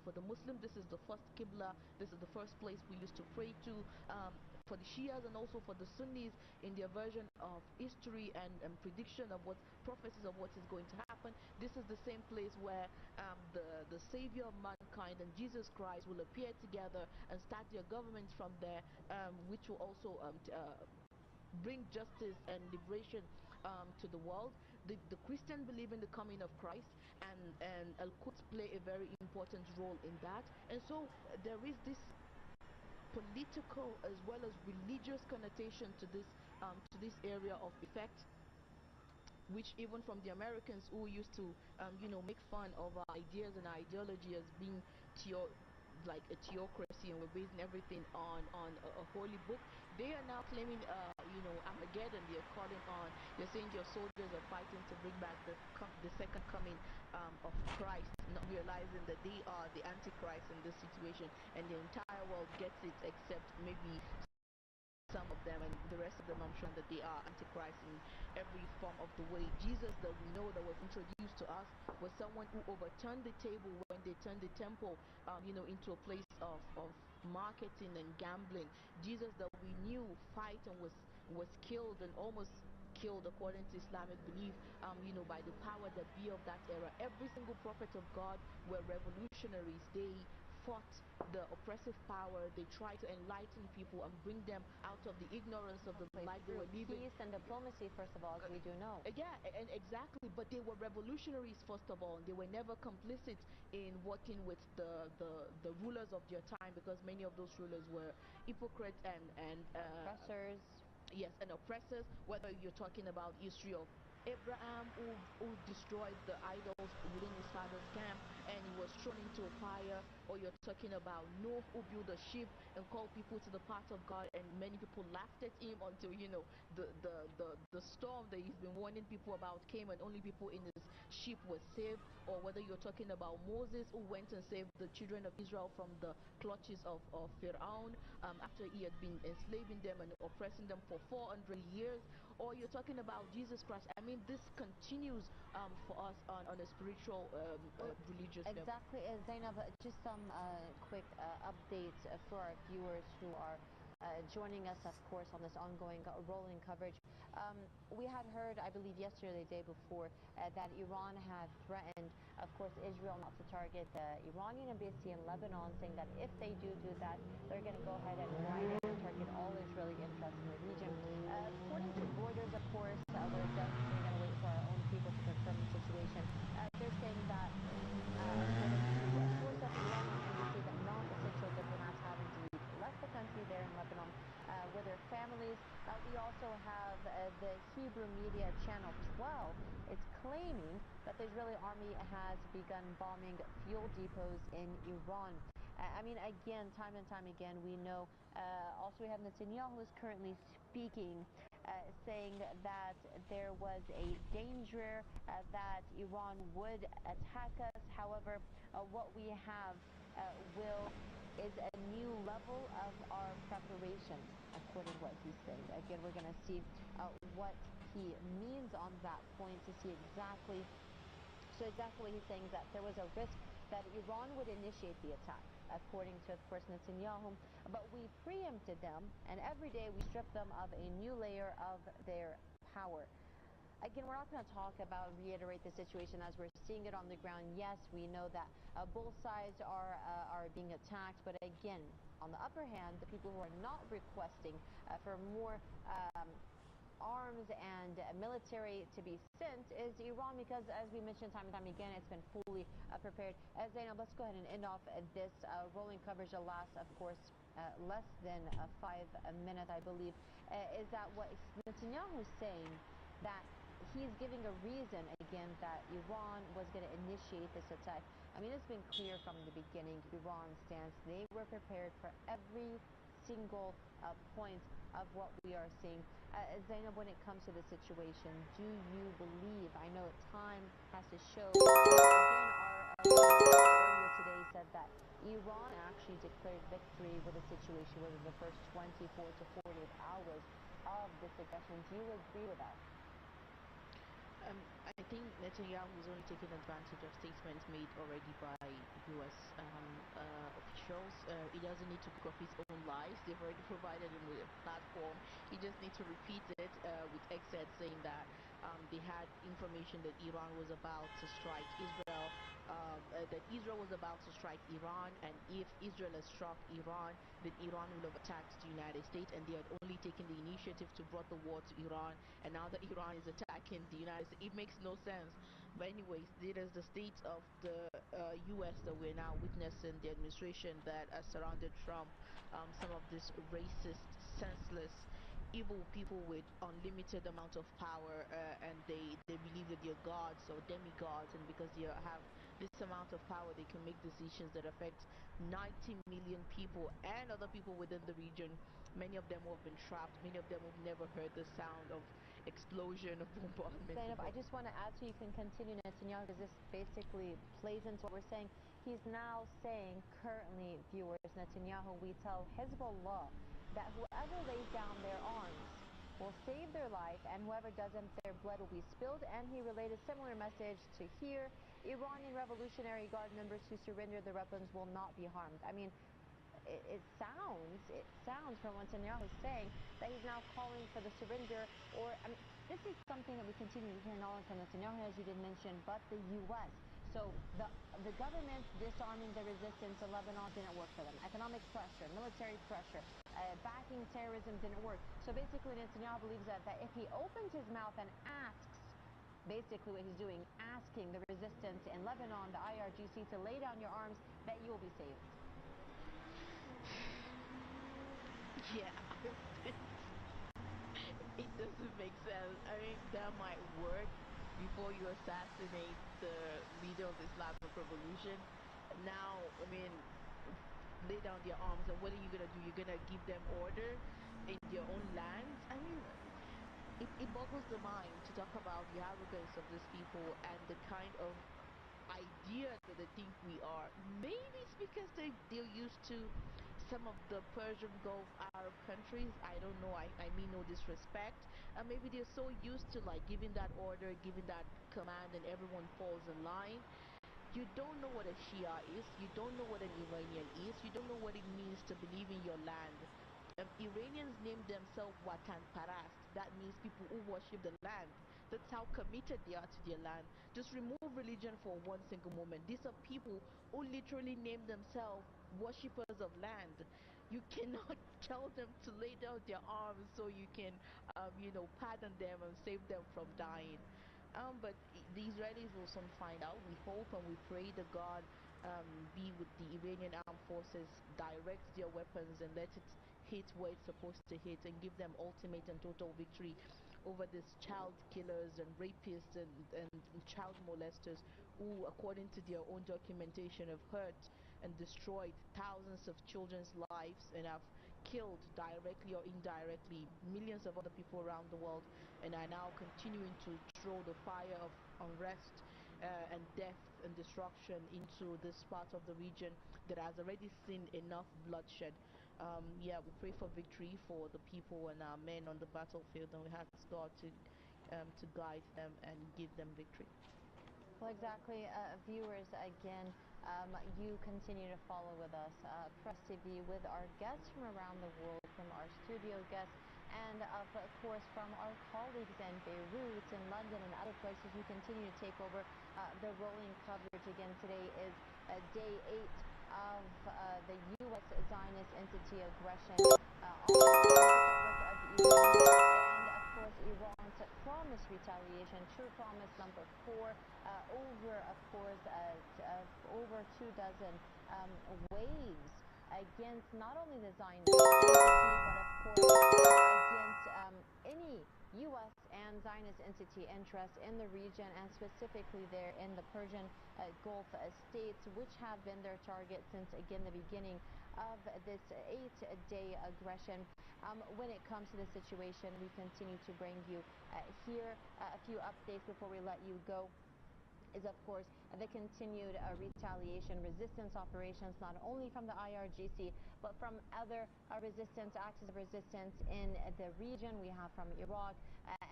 for the Muslim, this is the first Qibla, this is the first place we used to pray to. For the Shias and also for the Sunnis, in their version of history and prediction of what prophecies of what is going to happen, this is the same place where the savior of mankind and Jesus Christ will appear together and start their governments from there, which will also bring justice and liberation to the world. The Christian believe in the coming of Christ, and Al-Quds play a very important role in that. And so there is this political as well as religious connotation to this area of effect, which even from the Americans who used to make fun of our ideas and our ideology as being like a theocracy, and we're basing everything on a holy book. They are now claiming Armageddon. They're calling on. They're saying your soldiers are fighting to bring back the second coming of Christ, not realizing that they are the Antichrist in this situation, and the entire world gets it except maybe some of them, and the rest of them I'm sure that they are Antichrist in every form of the way. Jesus that we know that was introduced to us was someone who overturned the table when they turned the temple into a place of marketing and gambling. Jesus that we knew fight and was killed and almost killed according to Islamic belief, by the power that be of that era. Every single prophet of God were revolutionaries. They fought the oppressive power. They tried to enlighten people and bring them out of the ignorance of the life they were living.
Peace and diplomacy, first of all, as we do know.
Yeah, and exactly. But they were revolutionaries, first of all. They were never complicit in working with the rulers of their time, because many of those rulers were hypocrites and
oppressors.
Yes, and oppressors. Whether you're talking about history of Abraham, who destroyed the idols within his father's camp and he was thrown into a fire, or you're talking about Noah, who built a ship and called people to the path of God, and many people laughed at him until the storm that he's been warning people about came and only people in his ship were saved. Or whether you're talking about Moses, who went and saved the children of Israel from the clutches of Pharaoh after he had been enslaving them and oppressing them for 400 years. Or you're talking about Jesus Christ. I mean, this continues for us on a spiritual, religious level.
Exactly, Zainab. Just some quick updates for our viewers who are joining us, of course, on this ongoing rolling coverage. We had heard, I believe yesterday, the day before, that Iran had threatened, of course, Israel not to target the Iranian embassy in Lebanon, saying that if they do that, they're going to go ahead and right in and target all Israeli interests in the region. According to Reuters, of course, we're definitely going to wait for our own people to confirm the situation. They're saying that, according to a source at the Iranian embassy, that non-essential diplomats have indeed left the country there in Lebanon with their families. We also have the Hebrew media channel 12. It's claiming that the Israeli army has begun bombing fuel depots in Iran. I mean, again, time and time again, we know. Also, we have Netanyahu is currently speaking, saying that there was a danger that Iran would attack us. However, what we have is a new level of our preparation, according to what he's saying. Again, we're going to see what he means on that point to see exactly. So exactly what he's saying is that there was a risk that Iran would initiate the attack, according to, of course, Netanyahu. But we preempted them, and every day we strip them of a new layer of their power. Again, we're not going to talk about and reiterate the situation as we're seeing it on the ground. Yes, we know that both sides are being attacked, but again, on the upper hand, the people who are not requesting for more arms and military to be sent is Iran, because as we mentioned time and time again, it's been fully prepared. Zainab, let's go ahead and end off this rolling coverage. The last, of course, less than 5 minutes, I believe, is that what Netanyahu is saying, that he's giving a reason, again, that Iran was going to initiate this attack. I mean, it's been clear from the beginning, Iran's stance. They were prepared for every single point of what we are seeing. Zainab, when it comes to the situation, do you believe, I know time has to show, again, our earlier today said that Iran actually declared victory with the situation within the first 24 to 48 hours of this aggression. Do you agree with that?
I think Netanyahu is only taking advantage of statements made already by U.S. Officials. He doesn't need to cook up his own lies. They've already provided him with a platform. He just needs to repeat it with excerpts saying that they had information that Iran was about to strike Israel, that Israel was about to strike Iran, and if Israel has struck Iran, then Iran will have attacked the United States, and they had only taken the initiative to brought the war to Iran, and now that Iran is attacking the United States, it makes no sense. But anyways, it is the state of the U.S. that we're now witnessing, the administration that has surrounded Trump, some of this racist, senseless, evil people with unlimited amount of power, and they believe that they're gods or demigods, and because they have this amount of power, they can make decisions that affect 90 million people and other people within the region. Many of them who have been trapped, many of them who've never heard the sound of explosion, of bombardment.
Zainab, I just want to add so you can continue, Netanyahu, because this basically plays into what we're saying. He's now saying, currently, viewers, Netanyahu, we tell Hezbollah that whoever lays down their arms will save their life, and whoever doesn't, their blood will be spilled. And he relayed a similar message to here. Iranian Revolutionary Guard members who surrender their weapons will not be harmed. I mean, it sounds from what Netanyahu is saying that he's now calling for the surrender, or, I mean, this is something that we continue to hear not only from Netanyahu, as you did mention, but the U.S. So the government disarming the resistance in Lebanon didn't work for them. Economic pressure, military pressure, backing terrorism didn't work. So basically Netanyahu believes that if he opens his mouth and asks, basically what he's doing, asking the resistance in Lebanon, the IRGC, to lay down your arms, that you will be saved.
Yeah, it doesn't make sense. I mean, that might work before you assassinate the leader of the Islamic Revolution. Now, I mean, lay down their arms, and what are you going to do? You're going to give them order in their own lands? I mean, it boggles the mind to talk about the arrogance of these people and the kind of idea that they think we are. Maybe it's because they're used to some of the Persian Gulf Arab countries. I don't know. I mean no disrespect. Maybe they're so used to like giving that order, giving that command, and everyone falls in line. You don't know what a Shia is. You don't know what an Iranian is. You don't know what it means to believe in your land. Iranians name themselves Watan Parast. That means people who worship the land. That's how committed they are to their land. Just remove religion for one single moment. These are people who literally name themselves worshippers of land. You cannot tell them to lay down their arms so you can, pardon them and save them from dying. But the Israelis will soon find out. We hope and we pray that God be with the Iranian armed forces, direct their weapons and let it hit where it's supposed to hit, and give them ultimate and total victory over these child killers and rapists and child molesters who, according to their own documentation, have hurt and destroyed thousands of children's lives and have killed directly or indirectly millions of other people around the world, and are now continuing to throw the fire of unrest and death and destruction into this part of the region that has already seen enough bloodshed. We pray for victory for the people and our men on the battlefield, and we ask God to guide them and give them victory.
Well, exactly. Viewers, again, you continue to follow with us, Press TV, with our guests from around the world, from our studio guests, and of course from our colleagues in Beirut, in London, and other places who continue to take over the rolling coverage. Again, today is day 8 of the U.S. Zionist entity aggression on the Republic of Iran, and of course Iran's promised retaliation, true promise number 4, over, of course, over 2 dozen waves against not only the Zionist entity, but of course against any U.S. and Zionist entity interests in the region, and specifically there in the Persian Gulf states, which have been their target since, again, the beginning of this 8-day aggression. When it comes to the situation, we continue to bring you here a few updates before we let you go. Is, of course, the continued retaliation resistance operations, not only from the IRGC, but from other axes of resistance in the region. We have from Iraq,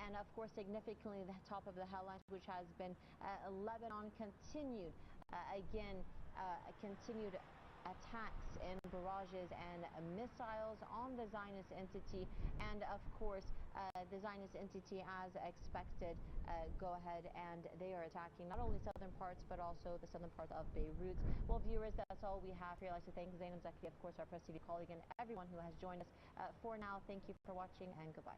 and of course, significantly, the top of the headlines, which has been Lebanon continued, continued attacks and barrages and missiles on the Zionist entity, and of course the Zionist entity, as expected, go ahead and they are attacking not only southern parts but also the southern part of Beirut. Well, viewers, that's all we have here. I'd like to thank Zainab Zaki, of course, our Press TV colleague, and everyone who has joined us. For now, thank you for watching, and goodbye.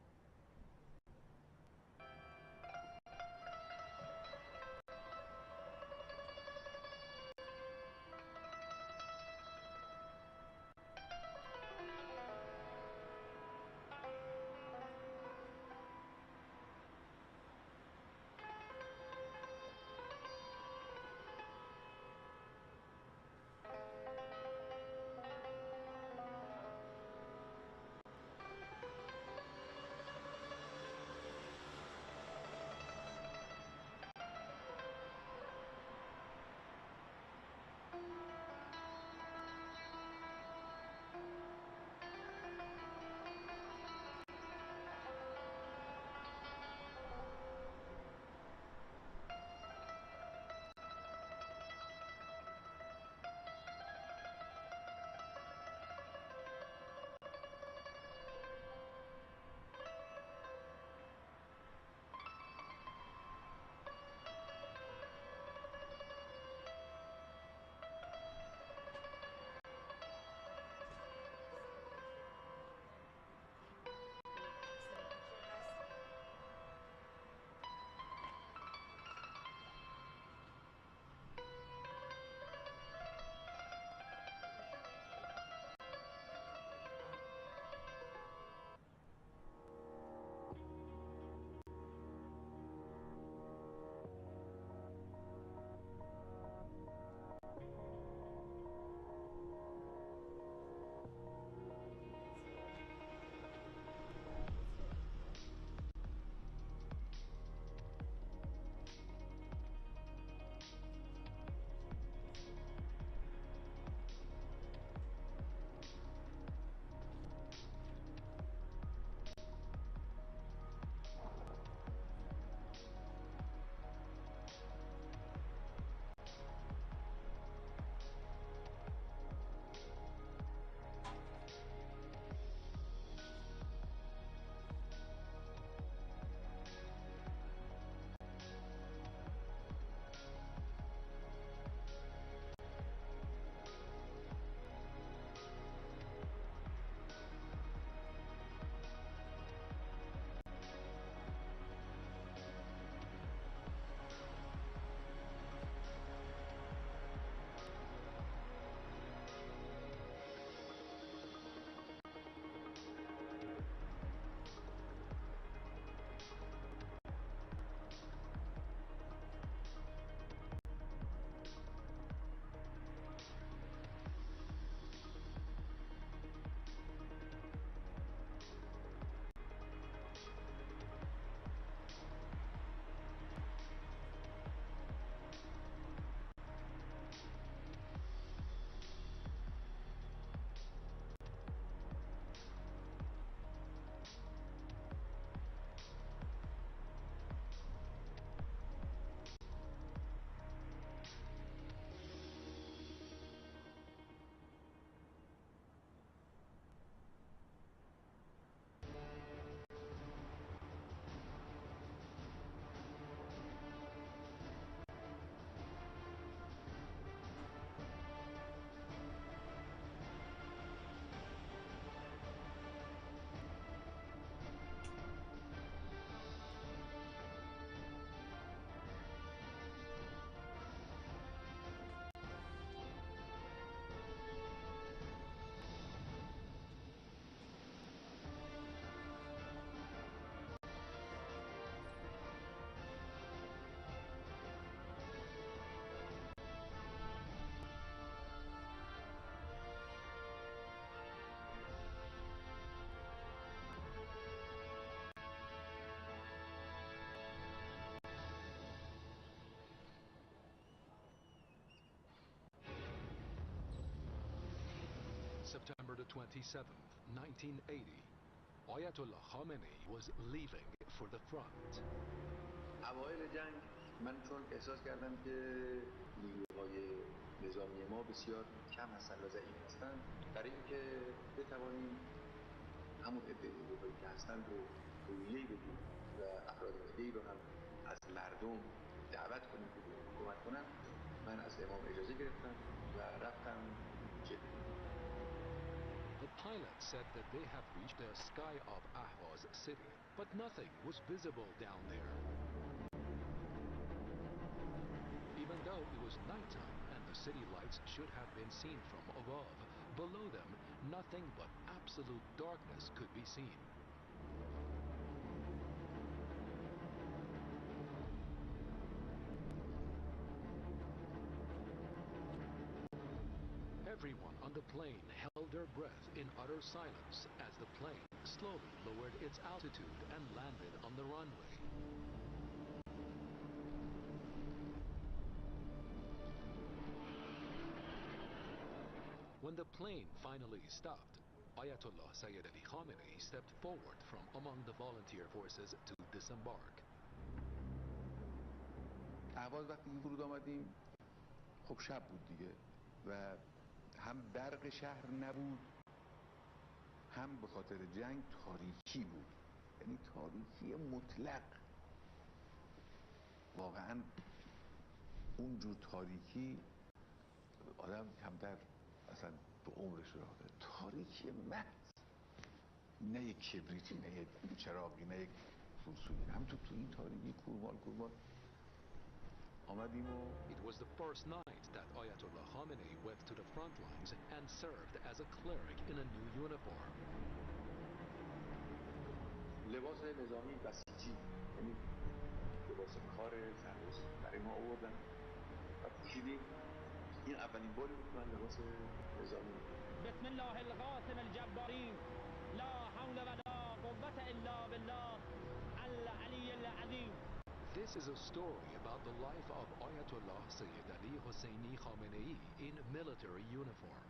September the 27th, 1980, Ayatollah Khamenei was leaving for the front.
اوایل جنگ من چون احساس کردم که نیروهای نظامی ما بسیار کم هستند و ضعیف هستند، برای اینکه بتوانیم همون عده نیروهایی که هستند رو روحیه‌ای بدیم و افراد دیگه‌ای رو هم از مردم دعوت کنیم که کمک کنن، من از امام اجازه گرفتم و رفتم جبهه.
The pilots said that they have reached the sky of Ahvaz city, but nothing was visible down there. Even though it was nighttime and the city lights should have been seen from above, below them, nothing but absolute darkness could be seen. Everyone on the plane held their breath in utter silence as the plane slowly lowered its altitude and landed on the runway. When the plane finally stopped, Ayatollah Sayyid Ali Khamenei stepped forward from among the volunteer forces to disembark.
اهواز وقتی که فرود آمدیم خب شب بود دیگه و هم برق شهر نبود هم به خاطر جنگ تاریکی بود، یعنی تاریکی مطلق. واقعا اونجور تاریکی آدم کمتر اصلا به عمرش راه داره. تاریکی محض، نه یک کبریتی، نه یک چراغی، نه یک فروسویی، همینطور تو این تاریکی کورمال آمدیم و
It was the first night that Ayatollah Khamenei went to the front lines and served as a cleric in a new uniform.
لباس نظامی بسیجی، یعنی لباس کار سرباز برای ما آوردن و پوشیدیم. این اولین باری بود من لباس نظامی
بسم الله القاسم الجبارین لا حول ولا قوة الا بالله العلی العظیم.
This is a story about the life of Ayatollah Sayyid Ali Hosseini Khamenei in military uniform.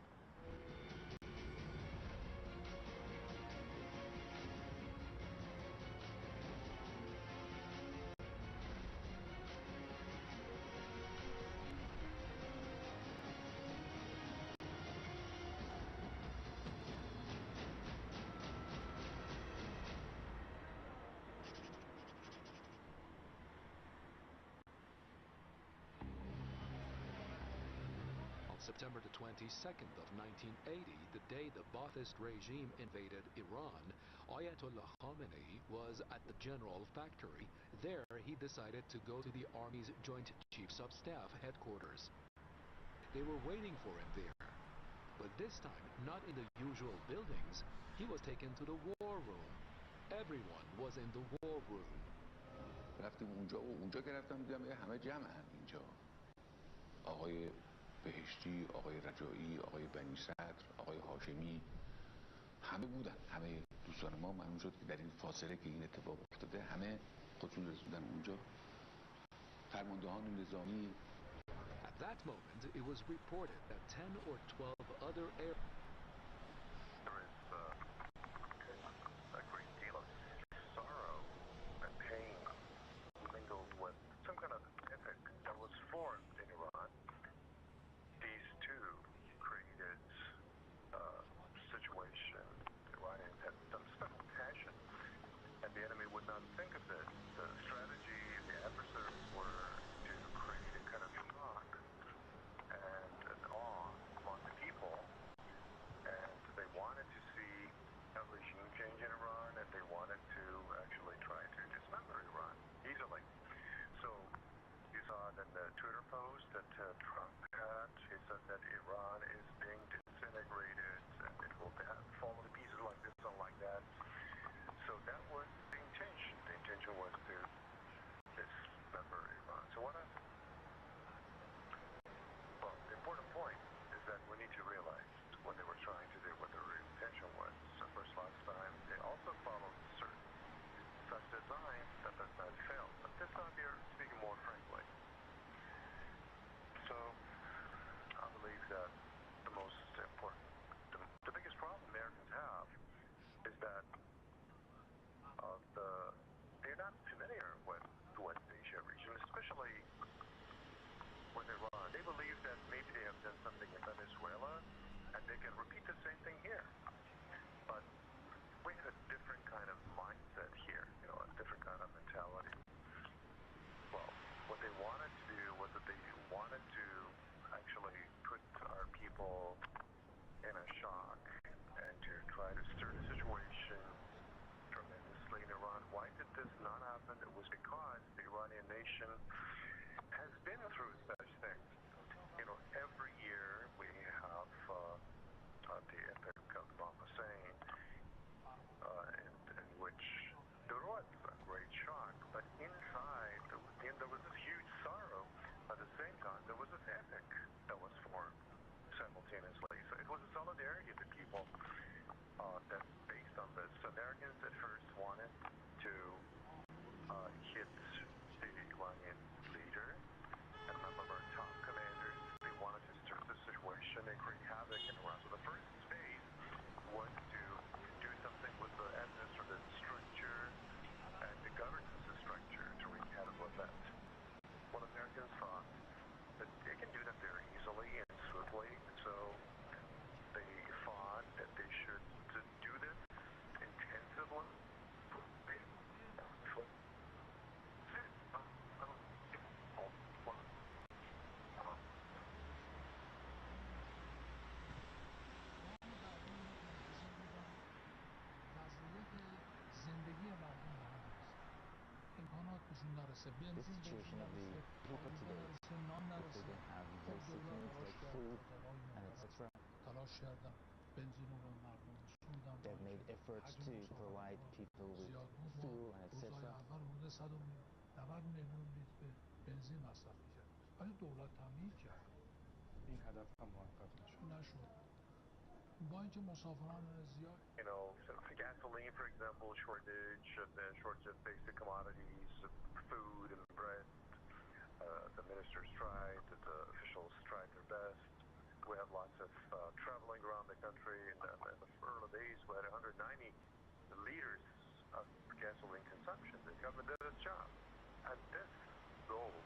September the 22nd of 1980, the day the Ba'athist regime invaded Iran, Ayatollah Khamenei was at the General Factory. There, he decided to go to the Army's Joint Chiefs of Staff headquarters. They were waiting for him there. But this time, not in the usual buildings, he was taken to the war room. Everyone was in the war room.
رفتیم اونجا که رفتم دیدم همه جمعن اینجا. آقای بهشتی، آقای رجایی، آقای بنی صدر، آقای هاشمی، همه بودن. همه دوستان ما معلوم شد که در این فاصله که این اتفاق افتاده همه خودشون رسوندن اونجا. فرماندهان نظامی.
At that moment, it was reported that 10 or 12 other air
There is a great deal of sorrow and pain mingled with some kind of ethic that was formed in Iran. These two created a situation. The Iranians had some special passion, and the enemy would not think of it. The strategy, the adversaries were to create a kind of shock and an awe among the people repeat the same thing here. But we had a different kind of mindset here, a different kind of mentality. Well, what they wanted to do was that they wanted to actually put our people in a shock and to try to stir the situation tremendously in Iran. Why did this not happen? It was because the Iranian nation has been through such things. Every year we have the epic of Imam Hussein, in which there was a great shock, but inside there was this huge sorrow. At the same time, there was this epic that was formed simultaneously. So it was a solidarity of the people that based on this. Americans at first wanted to hit the Iranian leader and a number of our top commanders. They wanted to stir the situation and create havoc in Iran. So the first phase was to do something with the administrative structure and the governance structure to wreak havoc with that. Well, Americans thought that they can do that very easily and swiftly, so they thought that they should do this intensively.
The situation of the people today, if they don't have basic needs like food and etc., they've made efforts to provide people with fuel and etc.
Gasoline, for example, shortage of basic commodities, food and bread. The ministers tried, the officials tried their best. We had lots of traveling around the country. In the early days, we had 190 liters of gasoline consumption. The government did its job. And this goal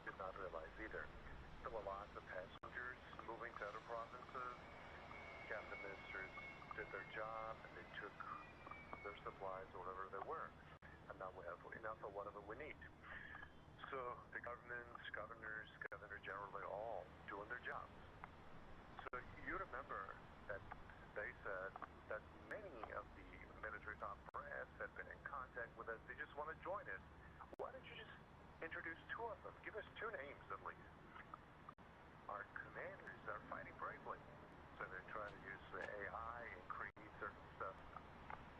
did not realize either. There were lots of passengers moving to other provinces. Cabinet ministers did their job and they took their supplies or whatever they were. And now we have enough of whatever we need. So the governments, governors generally all doing their jobs. So you remember that they said that many of the military top brass had been in contact with us. They just want to join us. Why don't you just introduce two of them? Give us two names at least. Our commanders are fighting bravely. So they're trying to use the AI and create certain stuff.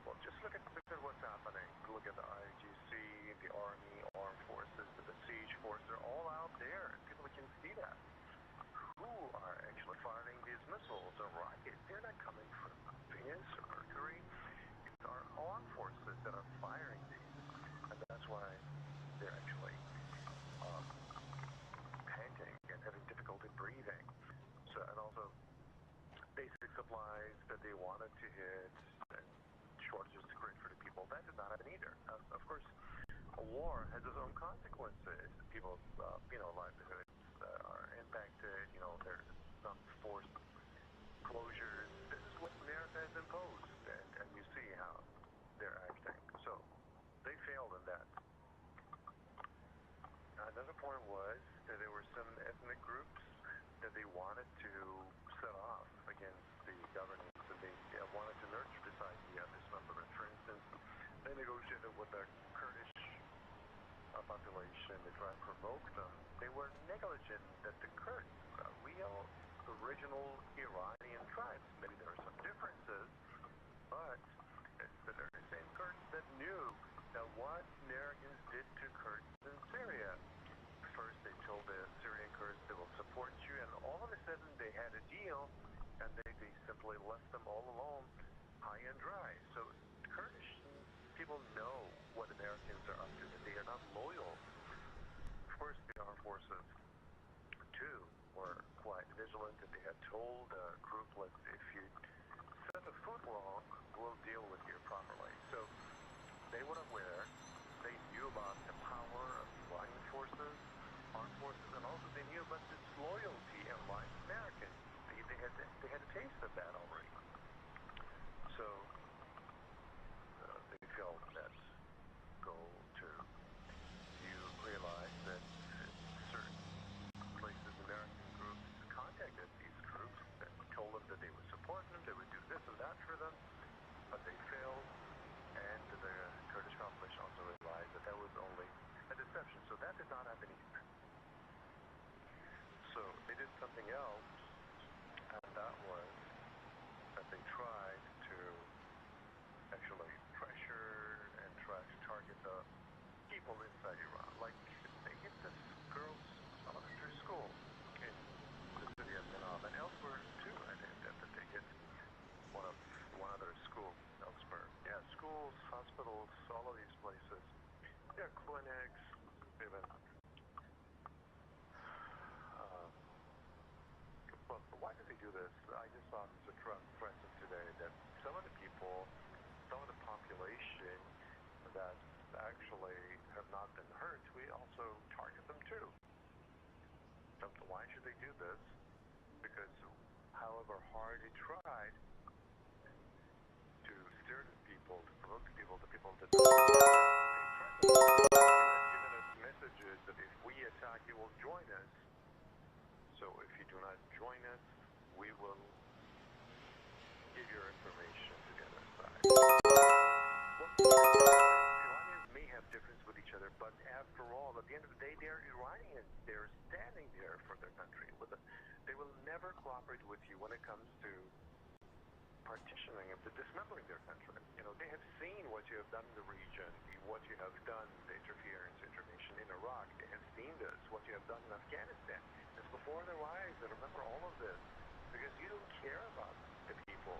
Well, just look at what's happening. Look at the IGC, the Army, Armed Forces, the Siege Force. They're all out there. People can see that. Who are actually firing these missiles or rockets? They're not coming from Venus or Mercury. It's our armed forces that are firing these. And that's why they're actually panting and having difficulty breathing. So, and also basic supplies that they wanted to hit and shortages to create for the people. That did not happen either. Of course, a war has its own consequences. People's, livelihoods are impacted. There's some forced closures. This is what America has imposed, and you see how they're acting. So they failed in that. Another point was that there were some ethnic groups that they wanted to set off against the governance, and they wanted to nurture this idea, this movement. For instance, they negotiated with the Kurdish population to try and provoke them. They were negligent that the Kurds are real, original Iranian tribes. Maybe there are some differences, but it's the very same Kurds that knew that what Americans did to Kurds in Syria. First, they told the Syrian Kurds they will support you, and all of a sudden they had a deal, and they simply left them all alone, high and dry. So Kurdish people know what Americans are up to, that they are not loyal. Of course, the armed forces, too, were quite vigilant, and they had told the group, if you set the food wrong, we'll deal with you properly. So they were aware, they knew about the power of the Iranian forces, armed forces, and also they knew about this loyalty and like Americans. They they had a taste of that already. So they felt that you realize that certain places, American groups contacted these groups and told them that they would support them, they would do this and that for them, but they failed, and the Kurdish population also realized that that was only a deception. So that did not happen either. So they did something else, and that was that they tried to actually pressure and try to target the people inside Iran. Like, they hit this girl's elementary school in the city of Manab and elsewhere too, and that they hit one other school elsewhere. Yeah, schools, hospitals, all of these places. Yeah, clinics, even. But why did they do this? I just saw Mr. Trump threaten today that some of the people, some of the population that actually have not been hurt, we also target them too. So why should they do this? Because however hard he tried to steer the people, to provoke the people that they threatened. He had given us messages that if we attack, you will join us. So if you do not join us, we will give your information to the other side. Iranians may have difference with each other, but after all, at the end of the day, they are Iranians. They're standing there for their country. They will never cooperate with you when it comes to partitioning and dismembering their country. You know, they have seen what you have done in the region, what you have done, the intervention in Iraq. They have seen this, what you have done in Afghanistan. It's before their eyes. They remember all of this because you don't care about the people.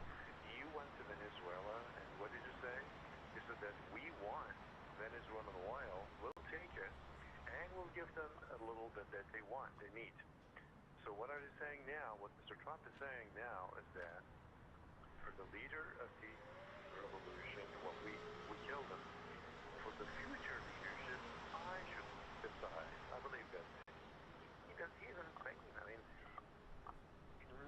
You went to Venezuela, and what did you say? You said that we want Venezuelan oil, we'll take it, and we'll give them a little bit that they want, they need. So what are they saying now? What Mr. Trump is saying now is that for the leader of the revolution, well, we killed him. For the future leadership, I should decide. I believe that he's insane. I mean,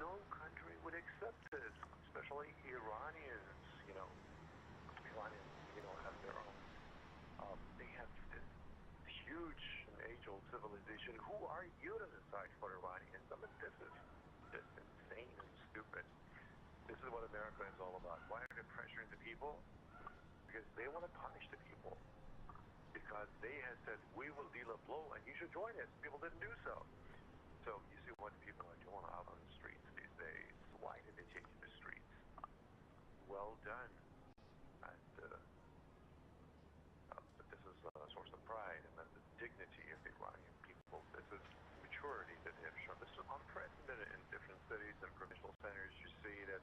no country would accept this, especially Iranians. Iranians, have their own. They have this huge and age-old civilization. Who are you to decide for Iranians? I mean, this is just insane and stupid. This is what America is all about. Why are they pressuring the people? Because they want to punish the people. Because they have said, we will deal a blow and you should join us. People didn't do so. So you see what people are doing out on the streets these days. Why did they take to the streets? Well done. And this is a source of pride and the dignity of the Iranian people. This is maturity that they have shown. This is unprecedented in different cities and provincial centers. You see that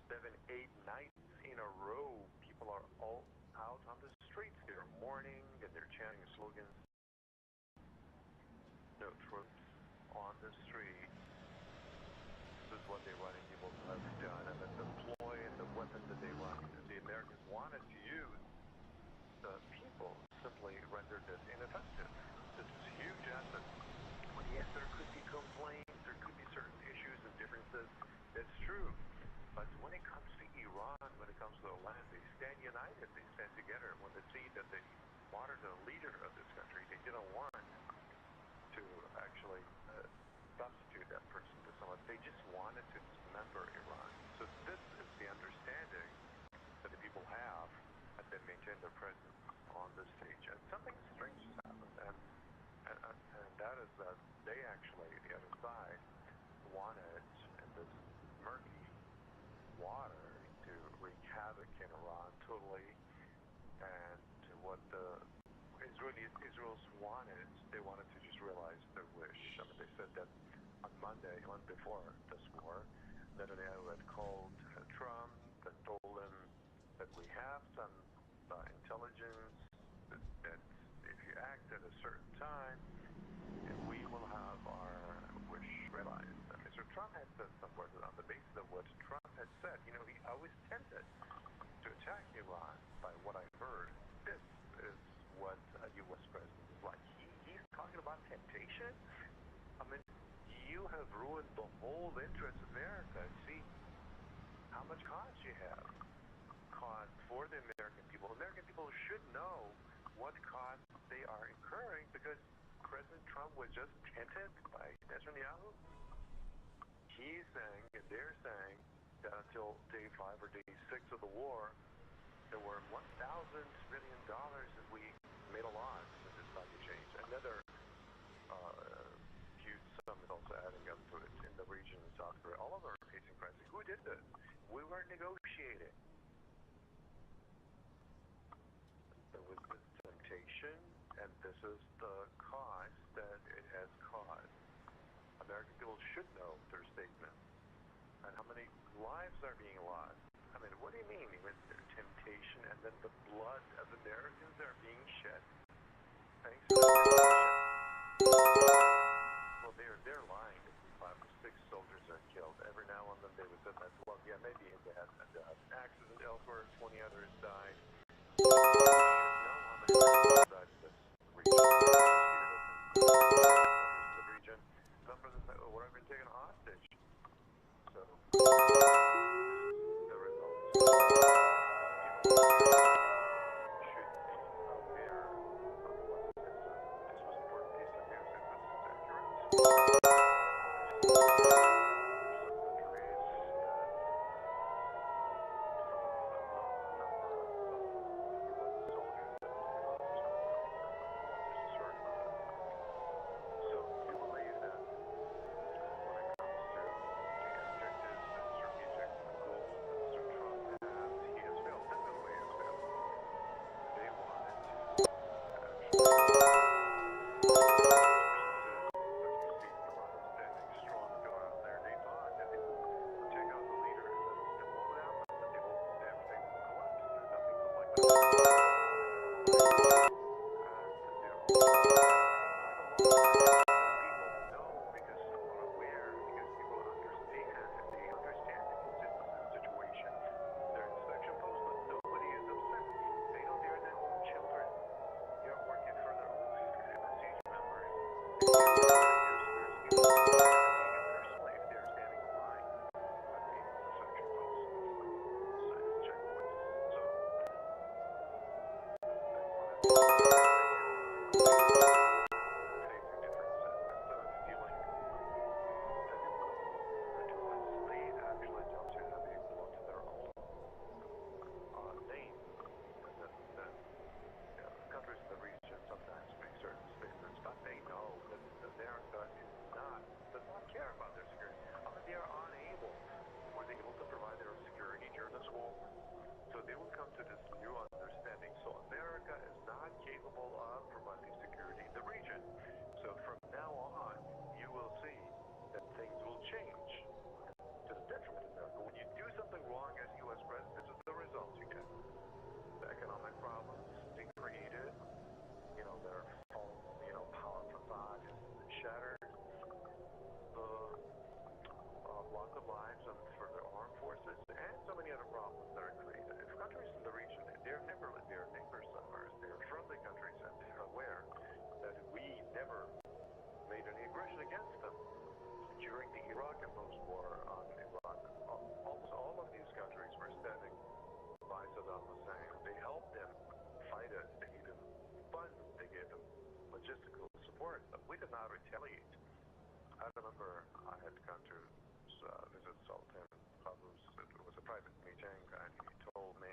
7, 8 nights in a row, people are all out on the streets. They're mourning and they're chanting slogans. No troops on the street. This is what the Iranian people have done, and then the ploy and the weapon that the Americans wanted to use, the people simply rendered it ineffective. This is a huge asset. Yes, there could be complaints, there could be certain issues and differences. That's true. But when it comes to Iran, when it comes to the land, they stand united, they stand together. When they see that they martyred the leader of this country, they didn't want to actually substitute that person to someone. They just wanted to dismember Iran. So this is the understanding that the people have, and they maintain their presence on the stage. And something strange has happened, and that is that they actually, the other side, wanted in this murky water to wreak havoc in Iran totally, and what the Israel's wanted, they wanted to just realize their wish. I mean, they said that on Monday, a month before this war, Netanyahu had called Trump and told him that we have some intelligence that if you act at a certain time, we will have our wish realized. And Mr. Trump had said somewhere that on the basis of what Trump had said, he always tempted to attack Iran. By what I heard, this is what a U.S. president is like. He's talking about temptation. I mean, you have ruined the whole interest of America. people should know what costs they are incurring, because President Trump was just tempted by Netanyahu. He's saying, and they're saying, that until day 5 or day 6 of the war, there were $1,000 million that we made a loss in this value change. Another huge sum is also adding up to it in the region in South Korea. All of them are facing crisis. Who did this? We were negotiating. There was this temptation, and this is the cost that it has caused. American people should know their statement and how many lives are being lost. I mean, what do you mean? Even their temptation, and then the blood of Americans are being shed? Thanks to the well, they're lying. 5 or 6 soldiers are killed. Every now and then they would say that, well, yeah, maybe they had an accident elsewhere, 20 others died. You should know how many Americans died in this region. The region. Some of them were even taken hostage. So, the results. People should be aware of what this is. This was important piece of news. It was accurate. Some countries that unknown number of U.S. soldiers that have been lost. There's a certain amount of it. So, we believe that when it comes to the objectives and strategic goals that Mr. Trump has, he has failed. Definitely has failed. They wanted to actually pieces, but you see Iran standing strong and go out there. They thought that they would take out the leader, and then what would happen? That everything will collapse. There's nothing like that. And they're people know, because people are aware, because people understand, and they understand the consistency of the situation. They're inspection posts, but nobody is upset. They know they're their own children. They're working for their own siege members. They're personally, if they're standing in line at the inspection posts, checkpoints. So they wanted to facing differences instead of feeling that it will do mislead, actually don't you have a blow to their own name. And then countries in the region sometimes make certain statements, but they know that America does not care about their security. I mean, they are unable, were they able to provide their security during this war? So they will come to this new understanding. So America is not capable of providing security in the region. So from now on, you will see that things will change to the detriment of America. When you do something wrong as U.S. president, this is the result you get. The economic problems being created, their false, power facade is shattered. The lack of lives for their armed forces, and so many other problems that are created. If countries in the region, they're neighbors of ours, they're friendly countries, and they're aware that we never made any aggression against them. During the Iraq and post-war on Iraq, almost all of these countries were standing by Saddam Hussein. They helped him fight it. They gave him funds. They gave him logistical support. But we did not retaliate. I remember I had gone to visit Sultan Qaboos. It was a private meeting, and he told me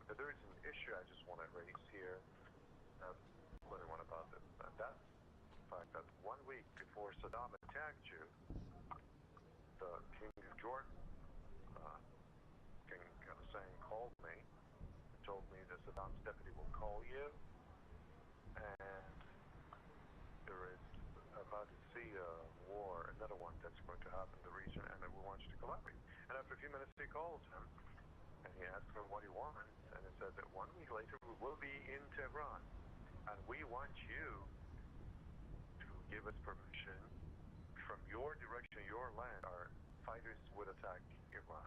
that there is an issue I just want to raise here. What I want about this, and that's the fact that 1 week before Saddam attacked you, the King of Jordan, King Hussein, called me and told me that Saddam's deputy will call you, and there is about to see a war, another one that's going to happen in the region, and we want you to collaborate. And after a few minutes, he called him, and he asked him what he wants, and he said that 1 week later we will be in Tehran, and we want you to give us permission from your direction, your land. Our fighters would attack Iran.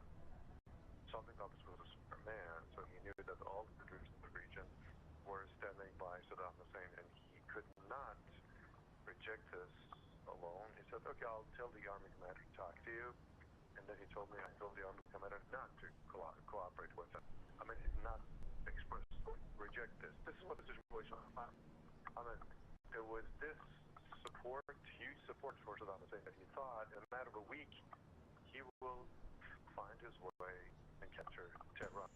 Sultan Qaboos was a superman, so he knew that all the countries in the region were standing by Saddam Hussein, and he could not reject this alone. He said, okay, I'll tell the army commander to talk to you. And then he told me, I told the army commander not to cooperate with him. I mean, not expressly reject it. before Saddam Hussein that he thought in a matter of a week he will find his way and capture Tehran.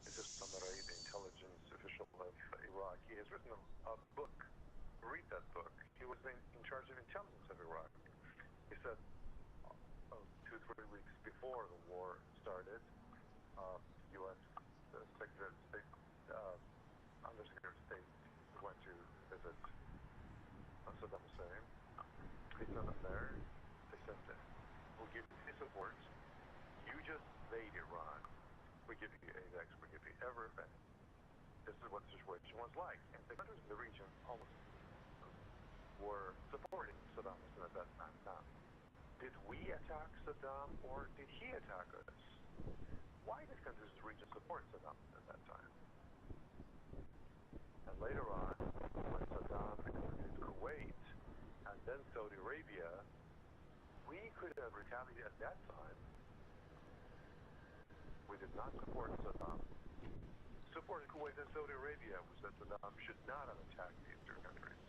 This is Samarei, the intelligence official of Iraq. He has written a book. Read that book. He was in charge of intelligence of Iraq. He said 2-3 weeks before the war started, U.S. Secretary of State, Undersecretary of State went to visit Saddam Hussein. They sent him there. They said, we'll give you support. You just invade Iran. We give you AVEX. We give you everything. This is what the situation was like. And the countries in the region almost were supporting Saddam Hussein at that time. Now, did we attack Saddam or did he attack us? Why did countries in the region support Saddam at that time? And later on, when Saddam invaded Kuwait and then Saudi Arabia, we could have retaliated at that time. We did not support Saddam. Supported Kuwait and Saudi Arabia, we said Saddam should not have attacked these two countries.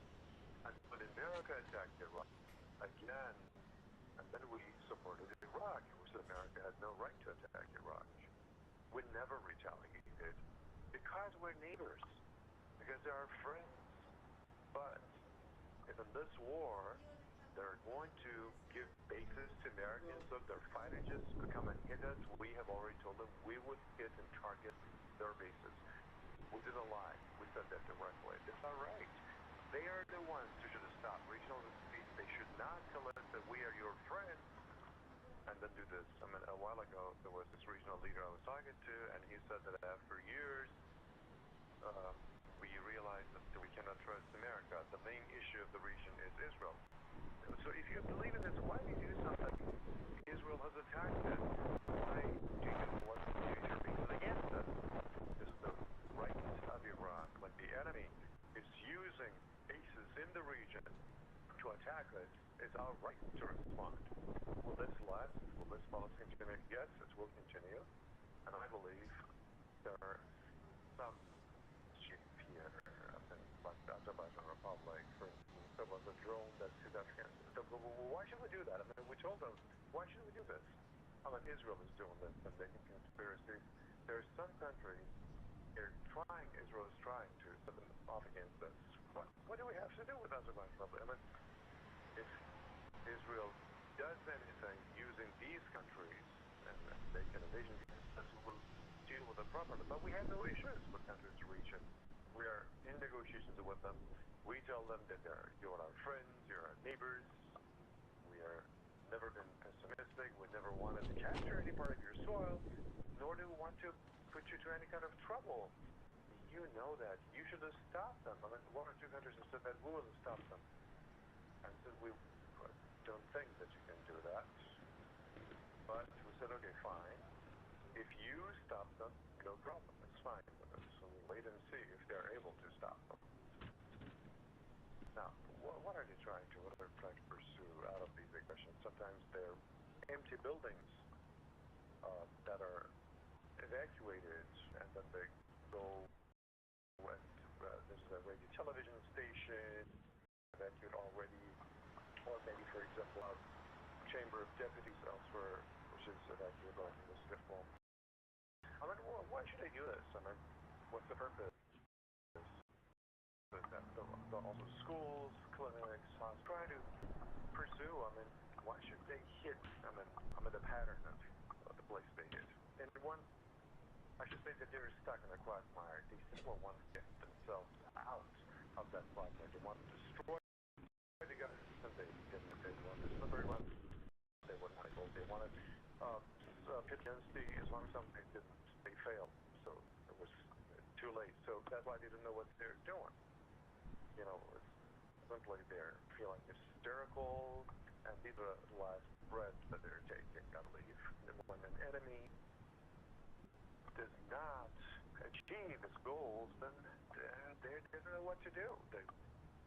And when America attacked Iraq, again, and then we supported Iraq, and we said America had no right to attack Iraq. We never retaliated because we're neighbors, because they're our friends. But if in this war, they're going to give bases to Americans, so their fighter jets could come and hit us, we have already told them we would hit and target their bases. We didn't lie. We said that directly. It's all right. They are the ones who should have stopped regional disputes. They should not tell us that we are your friends and then do this. I mean, a while ago, there was this regional leader I was talking to, and he said that after years, we realized that we cannot trust America. The main issue of the region is Israel. So if you believe in this, why do you do something? Israel has attacked it. Why do you want to use your bases against us? This is the right of Iran. When the enemy is using bases in the region to attack us, it's our right to respond. Will this last? Will this policy continue? Yes, it will continue. And I believe there are some chief here, like the Azerbaijan Republic, for instance, there was a drone that South Africans. Why should we do that? I mean, we told them, why should we do this? I mean, Israel is doing this and making conspiracies. There are some countries Israel is trying to set them off against us. What do we have to do with Azerbaijan Republic? I mean, if Israel does anything using these countries and make an invasion against us, we will deal with it properly. But we have no issues with countries in the region. We are in negotiations with them. We tell them that you're our friends, you're our neighbors. We are never been pessimistic. We never wanted to capture any part of your soil, nor do we want to put you to any kind of trouble. You know that. You should have stopped them. I mean, one or two countries have said that we will have stopped them. And said we don't think that you can do that. But we said, okay, fine. If you stop them, no problem. It's fine with us. So we wait and see if they're able to stop them. Now, what are they trying to? What are they trying to pursue out of these aggressions? Sometimes they're empty buildings that are evacuated, and then they go and this is a radio television station evacuated already, or maybe, for example, a chamber of deputies elsewhere, which is evacuated like in this form. I mean, why should they do this? I mean, what's the purpose? Also schools, clinics, trying to pursue. I mean, why should they hit? I mean, the pattern of the place they hit. And one, I should say that they're stuck in a quagmire. They still want to get themselves out of that quagmire. They want to destroy the government, and they didn't. They wanted the third one. They were not able. They wanted pit against the Islamic State. They didn't. They failed. So it was too late. So that's why they didn't know what they're doing. You know, it's simply they're feeling hysterical, and these are the last breaths that they're taking, I believe. When an enemy does not achieve its goals, then they don't know what to do.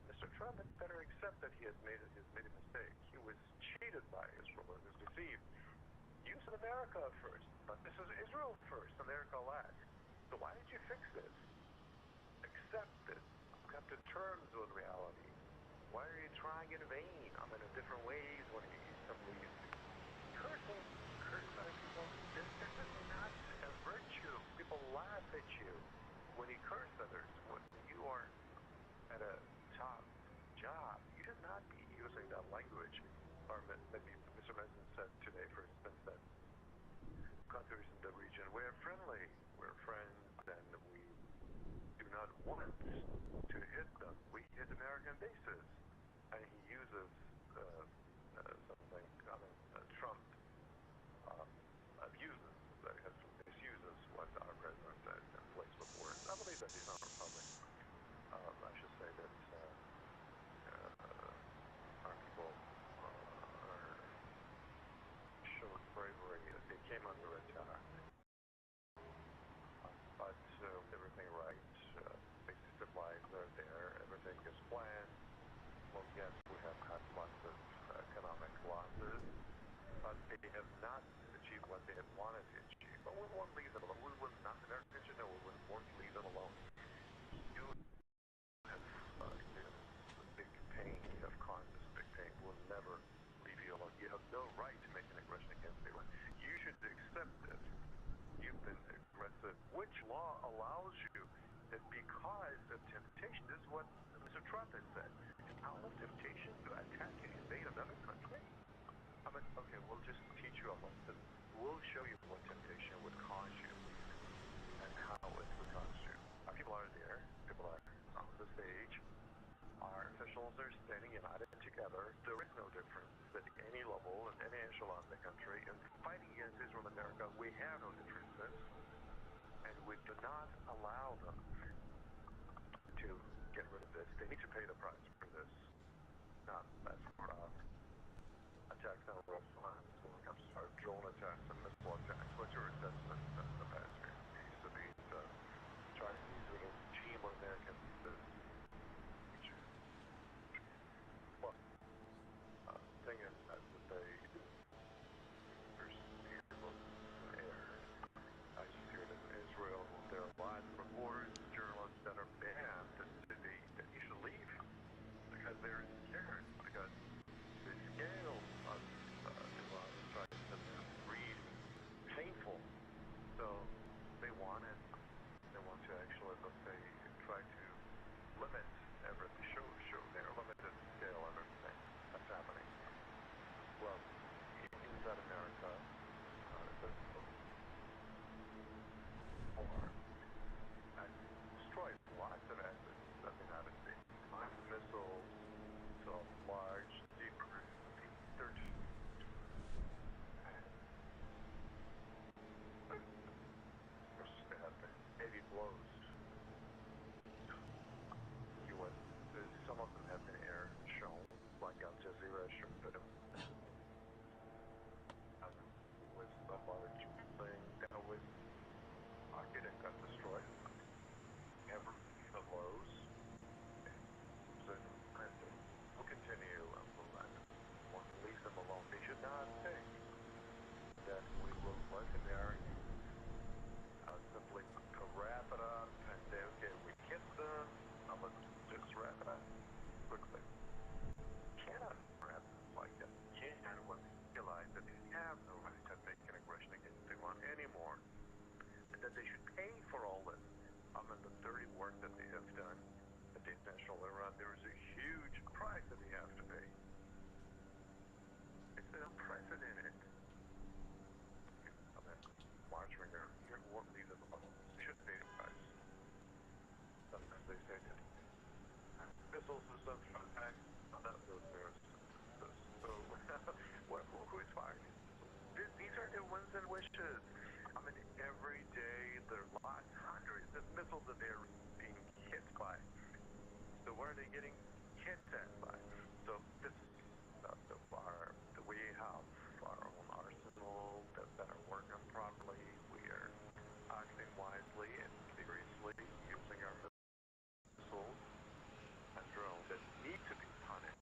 Mr. Trump had better accept that he has made a mistake. He was cheated by Israel. He was deceived. You said America first, but this is Israel first, America last. So why did you fix this? Accept it. Come to terms with reality. Why are you trying in vain? I mean, in different ways when you simply cursing other people. This is not a virtue. People laugh at you when you curse others. When you are at a top job, you should not be using that language. Or maybe Mr. President said today, for instance, that countries in the region, we're friendly, we're friends, and we do not want to hit them. We hit American bases. And he uses something, Trump abuses, misuses what our president said and plays with words. I believe that he's not Republican. I should say that our people are showed bravery. They came under attack. But everything right. Basic supplies are there. Everything is planned. Well, yes, we have had lots of economic losses, but they have not achieved what they had wanted to achieve. But we won't leave them alone. We will not, American engineer, we won't leave them alone. You have big pain, you have caused this big pain. We'll never leave you alone. You have no right to make an aggression against Iran. You should accept this. You've been aggressive. Which law allows you that because of temptation, this is what Mr. Trump has said, out of temptation to attack and invade another country? I mean, okay, we'll just teach you a lesson. We'll show you what temptation would cause you and how it would cause you. Our people are there. People are on the stage. Our officials are standing united together. There is no difference at any level, at any echelon of the country. In fighting against Israel and America, we have no differences. And we do not allow them to get rid of this. They need to pay the price for this. Not as for attacks on restaurants, when it comes to our drone attacks and missile attacks. What's your assessment of the past year? So these Chinese little team of Americans, well, thing is that there's air. I just hear that in Israel, there are lots of reporters, journalists that are banned that you should leave because they're scared, because the scale of Iran strikes have been really painful. So they want to actually, let's say, try to limit everything, show their limited scale of everything that's happening. Well, inside America, and destroyed lots of assets of the United States. Missiles, so large, deeper, search. There have been heavy blows. Some of them have been air shown, like Al Jazeera showed them. And with a large thing that was rocket and got destroyed. Ever the blows. And we'll continue and won't leave them alone. They should not think that we will let Americans simply wrap it up and say, okay, we hit them, let's just wrap it up quickly. Cannot wrap it like that. Can't realize that they have no right to make an aggression against Iran anymore. And that they should pay for all this. The dirty work that they have done at the international Iran, there is a huge price that they have to pay. It's unprecedented. Marching there, you won't leave them alone. They should pay the price. Sometimes they say that missile systems from attack, not those systems. So, who is firing? These are their wins and wishes. Every day there are lots, hundreds of missiles that they're being hit by. So where are they getting hit at by? So this we have our own arsenal that are working properly. We are acting wisely and seriously using our missiles and drones that need to be punished.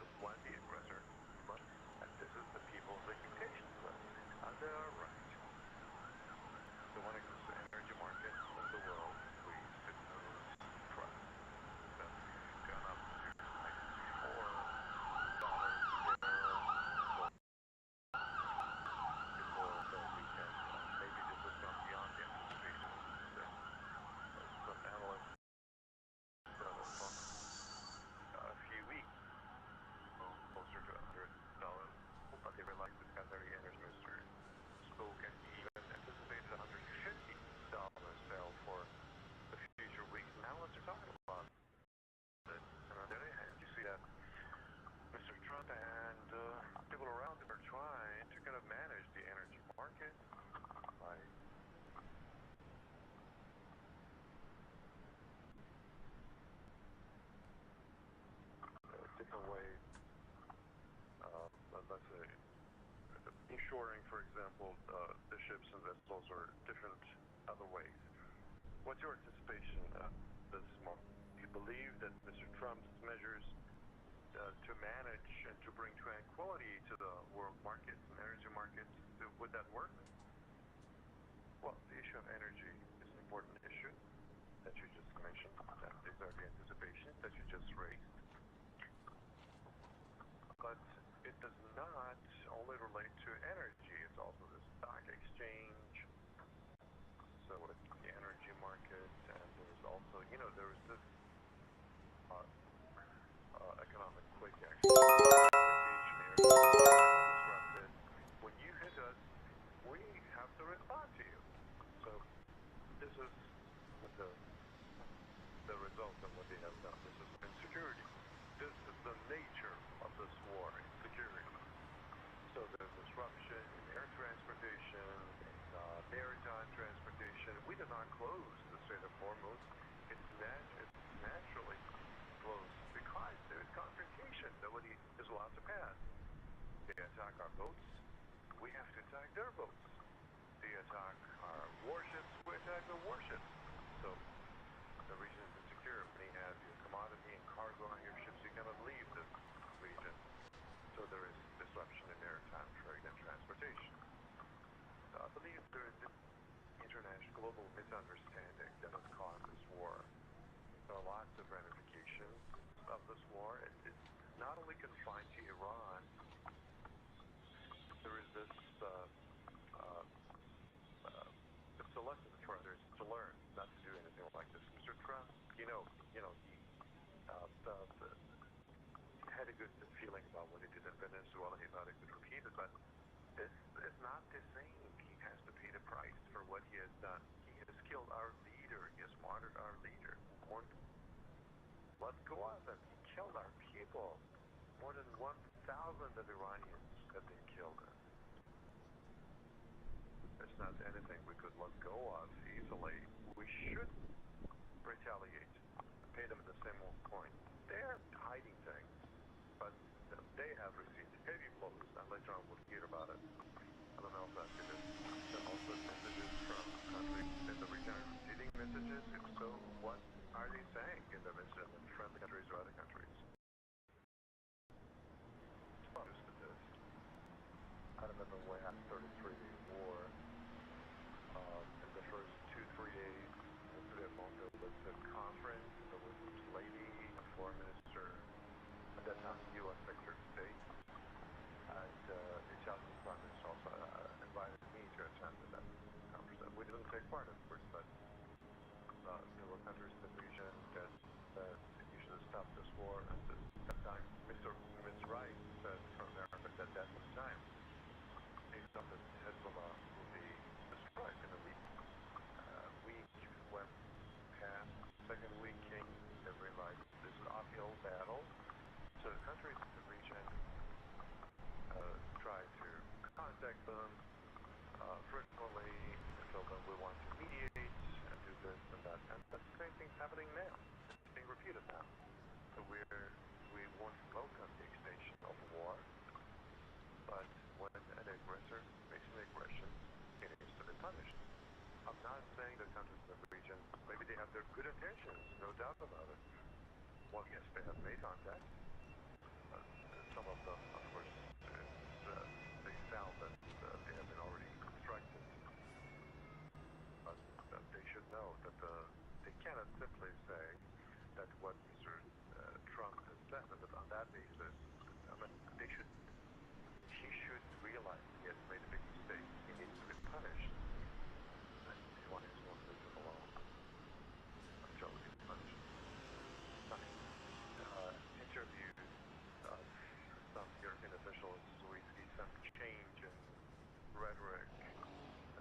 The one the aggressor, and this is the people's expectations of us, and they are right. So when it comes to energy markets of the world, we should trust them. Gone up to way, let's say, insuring, for example, the ships and vessels or different other ways. What's your anticipation at this moment? Do you believe that Mr. Trump's measures to manage and to bring tranquility to the world markets and energy markets, would that work? Well, the issue of energy is an important issue that you just mentioned. These are the anticipations that you just raised. But it does not only relate to energy, it's also the stock exchange, so it's the energy market, and there's also, there is this economic quake actually. Disrupted. When you hit us, we have to respond to you. So this is the result of what they have done. This is insecurity. This is the nature of this war, insecurity. So there's disruption in air transportation, in maritime transportation. We did not close the Strait of Hormuz. It's naturally closed because there is confrontation. Nobody is allowed to pass. They attack our boats. We have to attack their boats. They attack our warships. We attack their warships. So the region is insecure. When you have your commodity and cargo on your ships, you cannot leave this region. So there is disruption in maritime trade and transportation. So I believe there is this international global misunderstanding that has caused this war. There are lots of ramifications of this war. It's not only confined to Iran. There is this it's a lesson for others to learn not to do anything like this. Mr. Trump, he had a good feeling about what he did in Venezuela. He thought he could repeat it, but this is not the same. He has to pay the price for what he has done. He has killed our leader. He has martyred our leader. Let go of him. He killed our people. More than 1,000 of Iranians have been killed. It's not anything we could let go of easily. We should retaliate, pay them the same coin. They're hiding things, but they have received heavy blows, and later on we'll hear about it. I don't know if that's good. Some also messages from countries in the region are receiving messages. If so, what are they saying in the region, in friendly countries or other countries? I remember when we had the 33-day war. In the first 2-3 days, there was a conference. There was this lady, a foreign minister, at that time U.S. Secretary of State, and the Chinese Prime Minister also invited me to attend that conference. We didn't take part, of course, but there were countries in the region that you should stop this war. And at that time, Ms. Rice said from America that that was time. They thought that Hezbollah would be destroyed in a week. Week went past, second week came, they realized this is an uphill battle. So countries in the region tried to contact them frequently and told them we want to mediate and do this and that. And the same thing's happening now. It's being repeated now. So we won't welcome the extension of war, but when an aggressor makes an aggression, it needs to be punished. I'm not saying that countries in the region, maybe they have their good intentions, no doubt about it. Well, yes, they have made contact. Some of them, of course, they sound that they have been already instructed. But they should know that they cannot simply say that what Mr. Trump has said, that on that basis, I mean, he should realize he has made a big mistake. He needs to be punished. And one is one leave him alone until he is punished. Interviews of some European officials, we see some change in rhetoric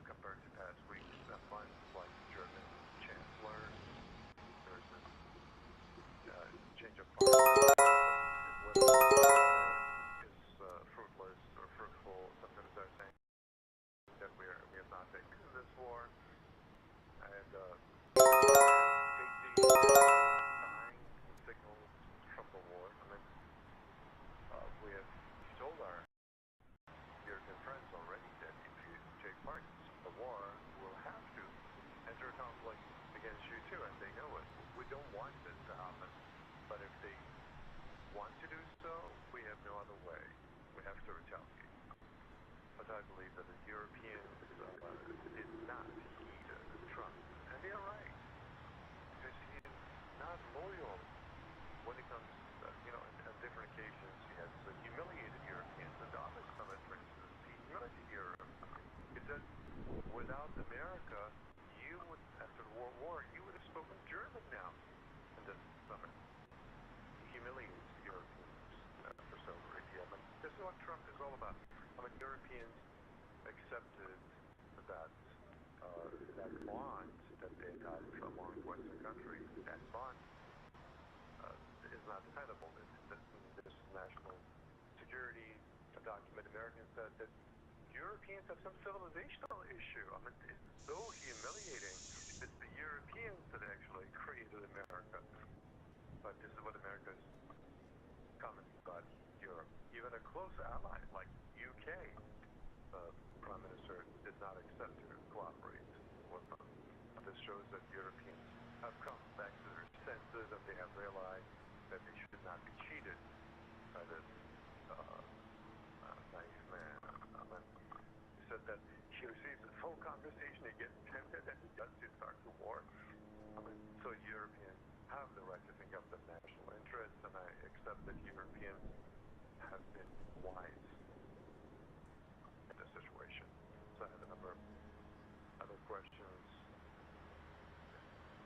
compared to past weeks and months, like German Chancellor. There's this change of heart. Whether is fruitless or fruitful. want to do so, we have no other way. We have to retaliate. But I believe that the Europeans did not heed Trump. And they are right. Because he's not loyal when it comes, on different occasions he has humiliated Europeans. The Davos Summit, for instance, he humiliated Europe. He said, without America, you would, after the World War, you would have spoken German now in this summit. He humiliates Europeans for Saudi Arabia. But this is what Trump is all about. Europeans accepted that that bond that they have among Western countries, that bond is not dependable. This national security document, Americans said that Europeans have some civilizational issue. It's so humiliating. It's the Europeans that actually created America. But this is what America's comments about Europe. Even a close ally like UK, Prime Minister did not accept to cooperate with them. This shows that Europeans have come back to their senses and they have realized that they should not be cheated by this nice man. He said that he receives a full conversation, he gets tempted, and he does to start the war. So Europeans have the right to think of the national interests, and I accept that Europeans have been wise in this situation. So I have a number of other questions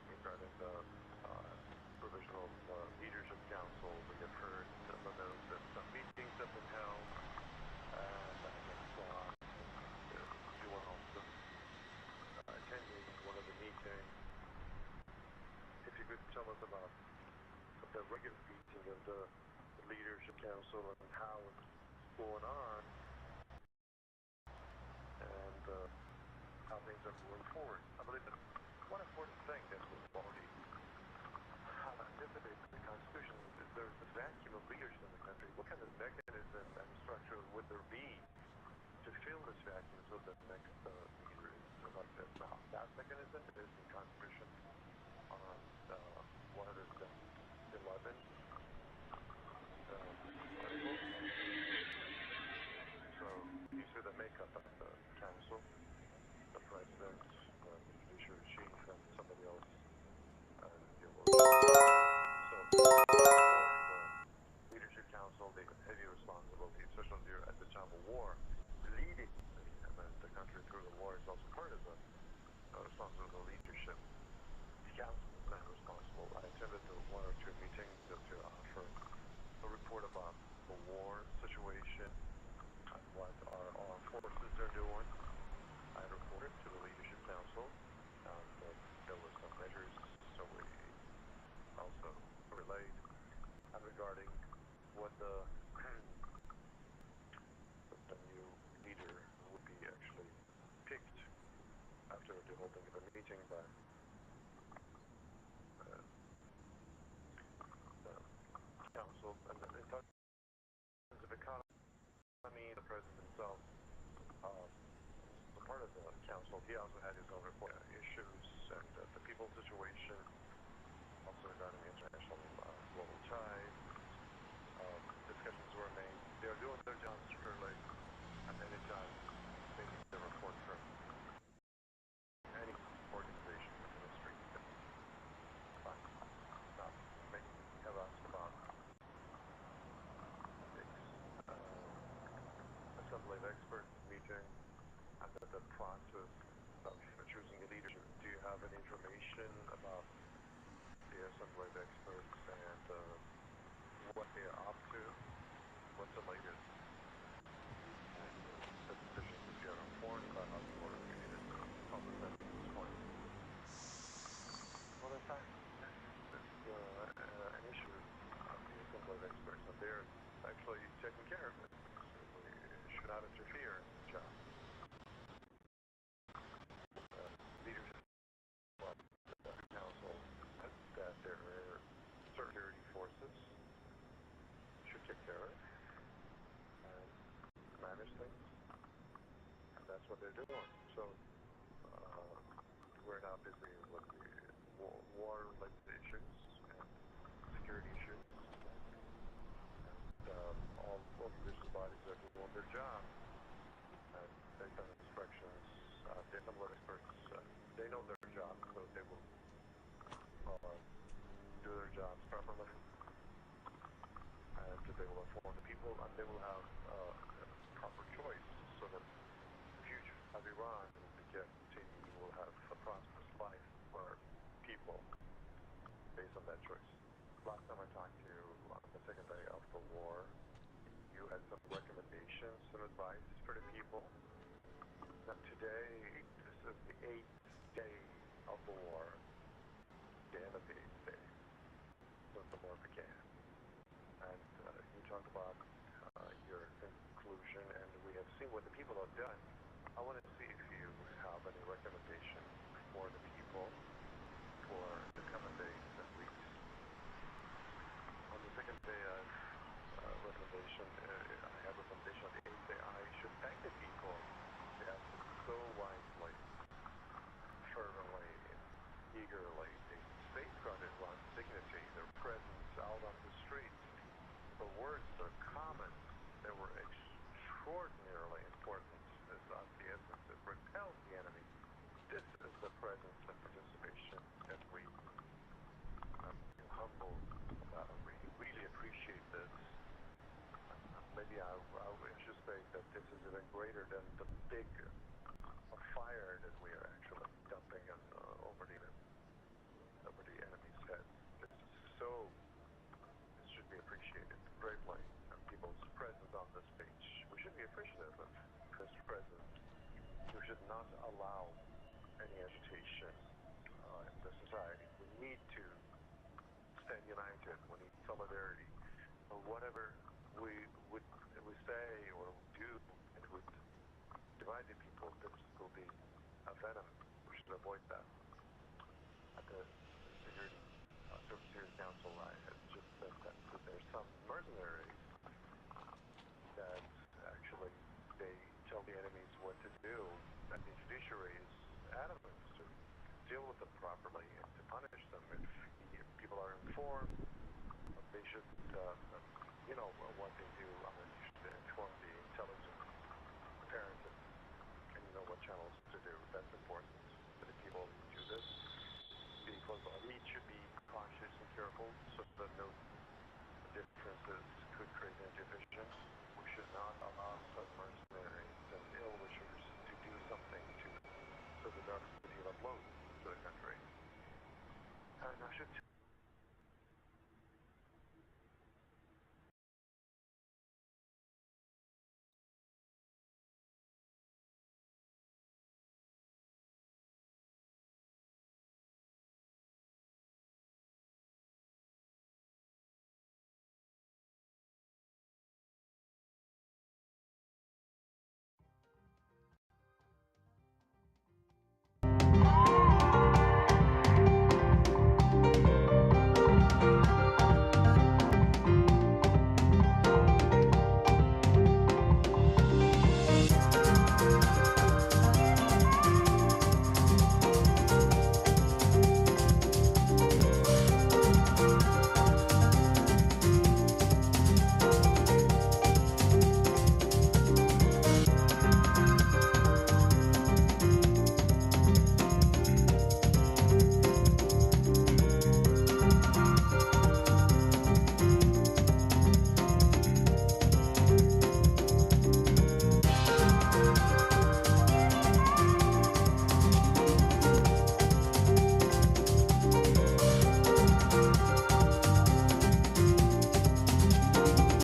regarding the Provisional Leadership Council. We have heard some of those that some meetings have been held, and I just saw you were also attending one of the meetings. If you could tell us about the regular meeting of the Leadership Council and how it's going on, and how things are moving forward. I believe that one important thing that we've already anticipated in the Constitution is there's a vacuum of leadership in the country. What kind of mechanism and structure would there be to fill this vacuum so that the next leader is elected? Now, that mechanism is in the Constitution on 111. So you see the makeup of the council, the president, the judiciary chief, and somebody else. So the Leadership Council, they have heavy responsibility, especially at the time of war. Leading the country through the war is also part of the responsibility of the leadership. The council is not responsible. I attended one or two meetings to offer a report about the war situation and what our armed forces are doing. I reported to the Leadership Council that there were some measures, so we also relayed regarding what the new leader would be actually picked after the holding of a meeting by the council. And in terms of economy, the president himself, part of the council, he also had his own report issues and the people situation, also regarding international global ties. Discussions were made. They are doing their jobs securely, and anytime they need the report from any organization in the ministry, not making harass about assembly of experts meeting and the process of choosing a leader. Do you have any information about the assembly of experts and what they are up to? What's the latest? And the decisions, if you're informed about how the board of committees public at this point. Well, in fact, this is an issue of the assembly of experts, and they're actually taking care of it. We should not interfere in the job. Leadership of the council said that there are security forces should take care of and manage things, and that's what they're doing. So we're now busy with the war-related issues and security issues. do their jobs properly, and they will inform the people, and they will have a proper choice so that the future of Iran will continue. We will have a prosperous life for people based on that choice. Last time I talked to you on the second day of the war, you had some recommendations and advice for the people. Now today, this is the 8th day of the war, the end of the 8th day, since the war began. And you talked about your conclusion, and we have seen what the people have done. I want to see if you have any recommendations for the people for the coming days and weeks. On the second day of recommendation, I have recommendation on the 8th day. I should thank the people. They acted so wisely, fervently, eagerly. They safeguarded one's dignity, their presence out on the streets. The words, their comments, they were extraordinarily important. It's of the essence. It repelled the enemy. This is the presence and participation that we humble. We really appreciate this. Maybe I should say that this is even greater than the big fire that we are actually dumping over the enemy's heads. This should be appreciated greatly. People's presence on this page. We should be appreciative of this presence. We should not allow any agitation in the society. We need to stand united. We need solidarity. Whatever we say or do, it would divide the people. This will be a venom. We should avoid that. At the Security Council, I had just said that there's some mercenaries that actually they tell the enemies what to do, and the judiciary is adamant to deal with them properly and to punish them. If people are informed, they should, what they do. You should inform the intelligence apparatus, and you know what channels to do. That's important.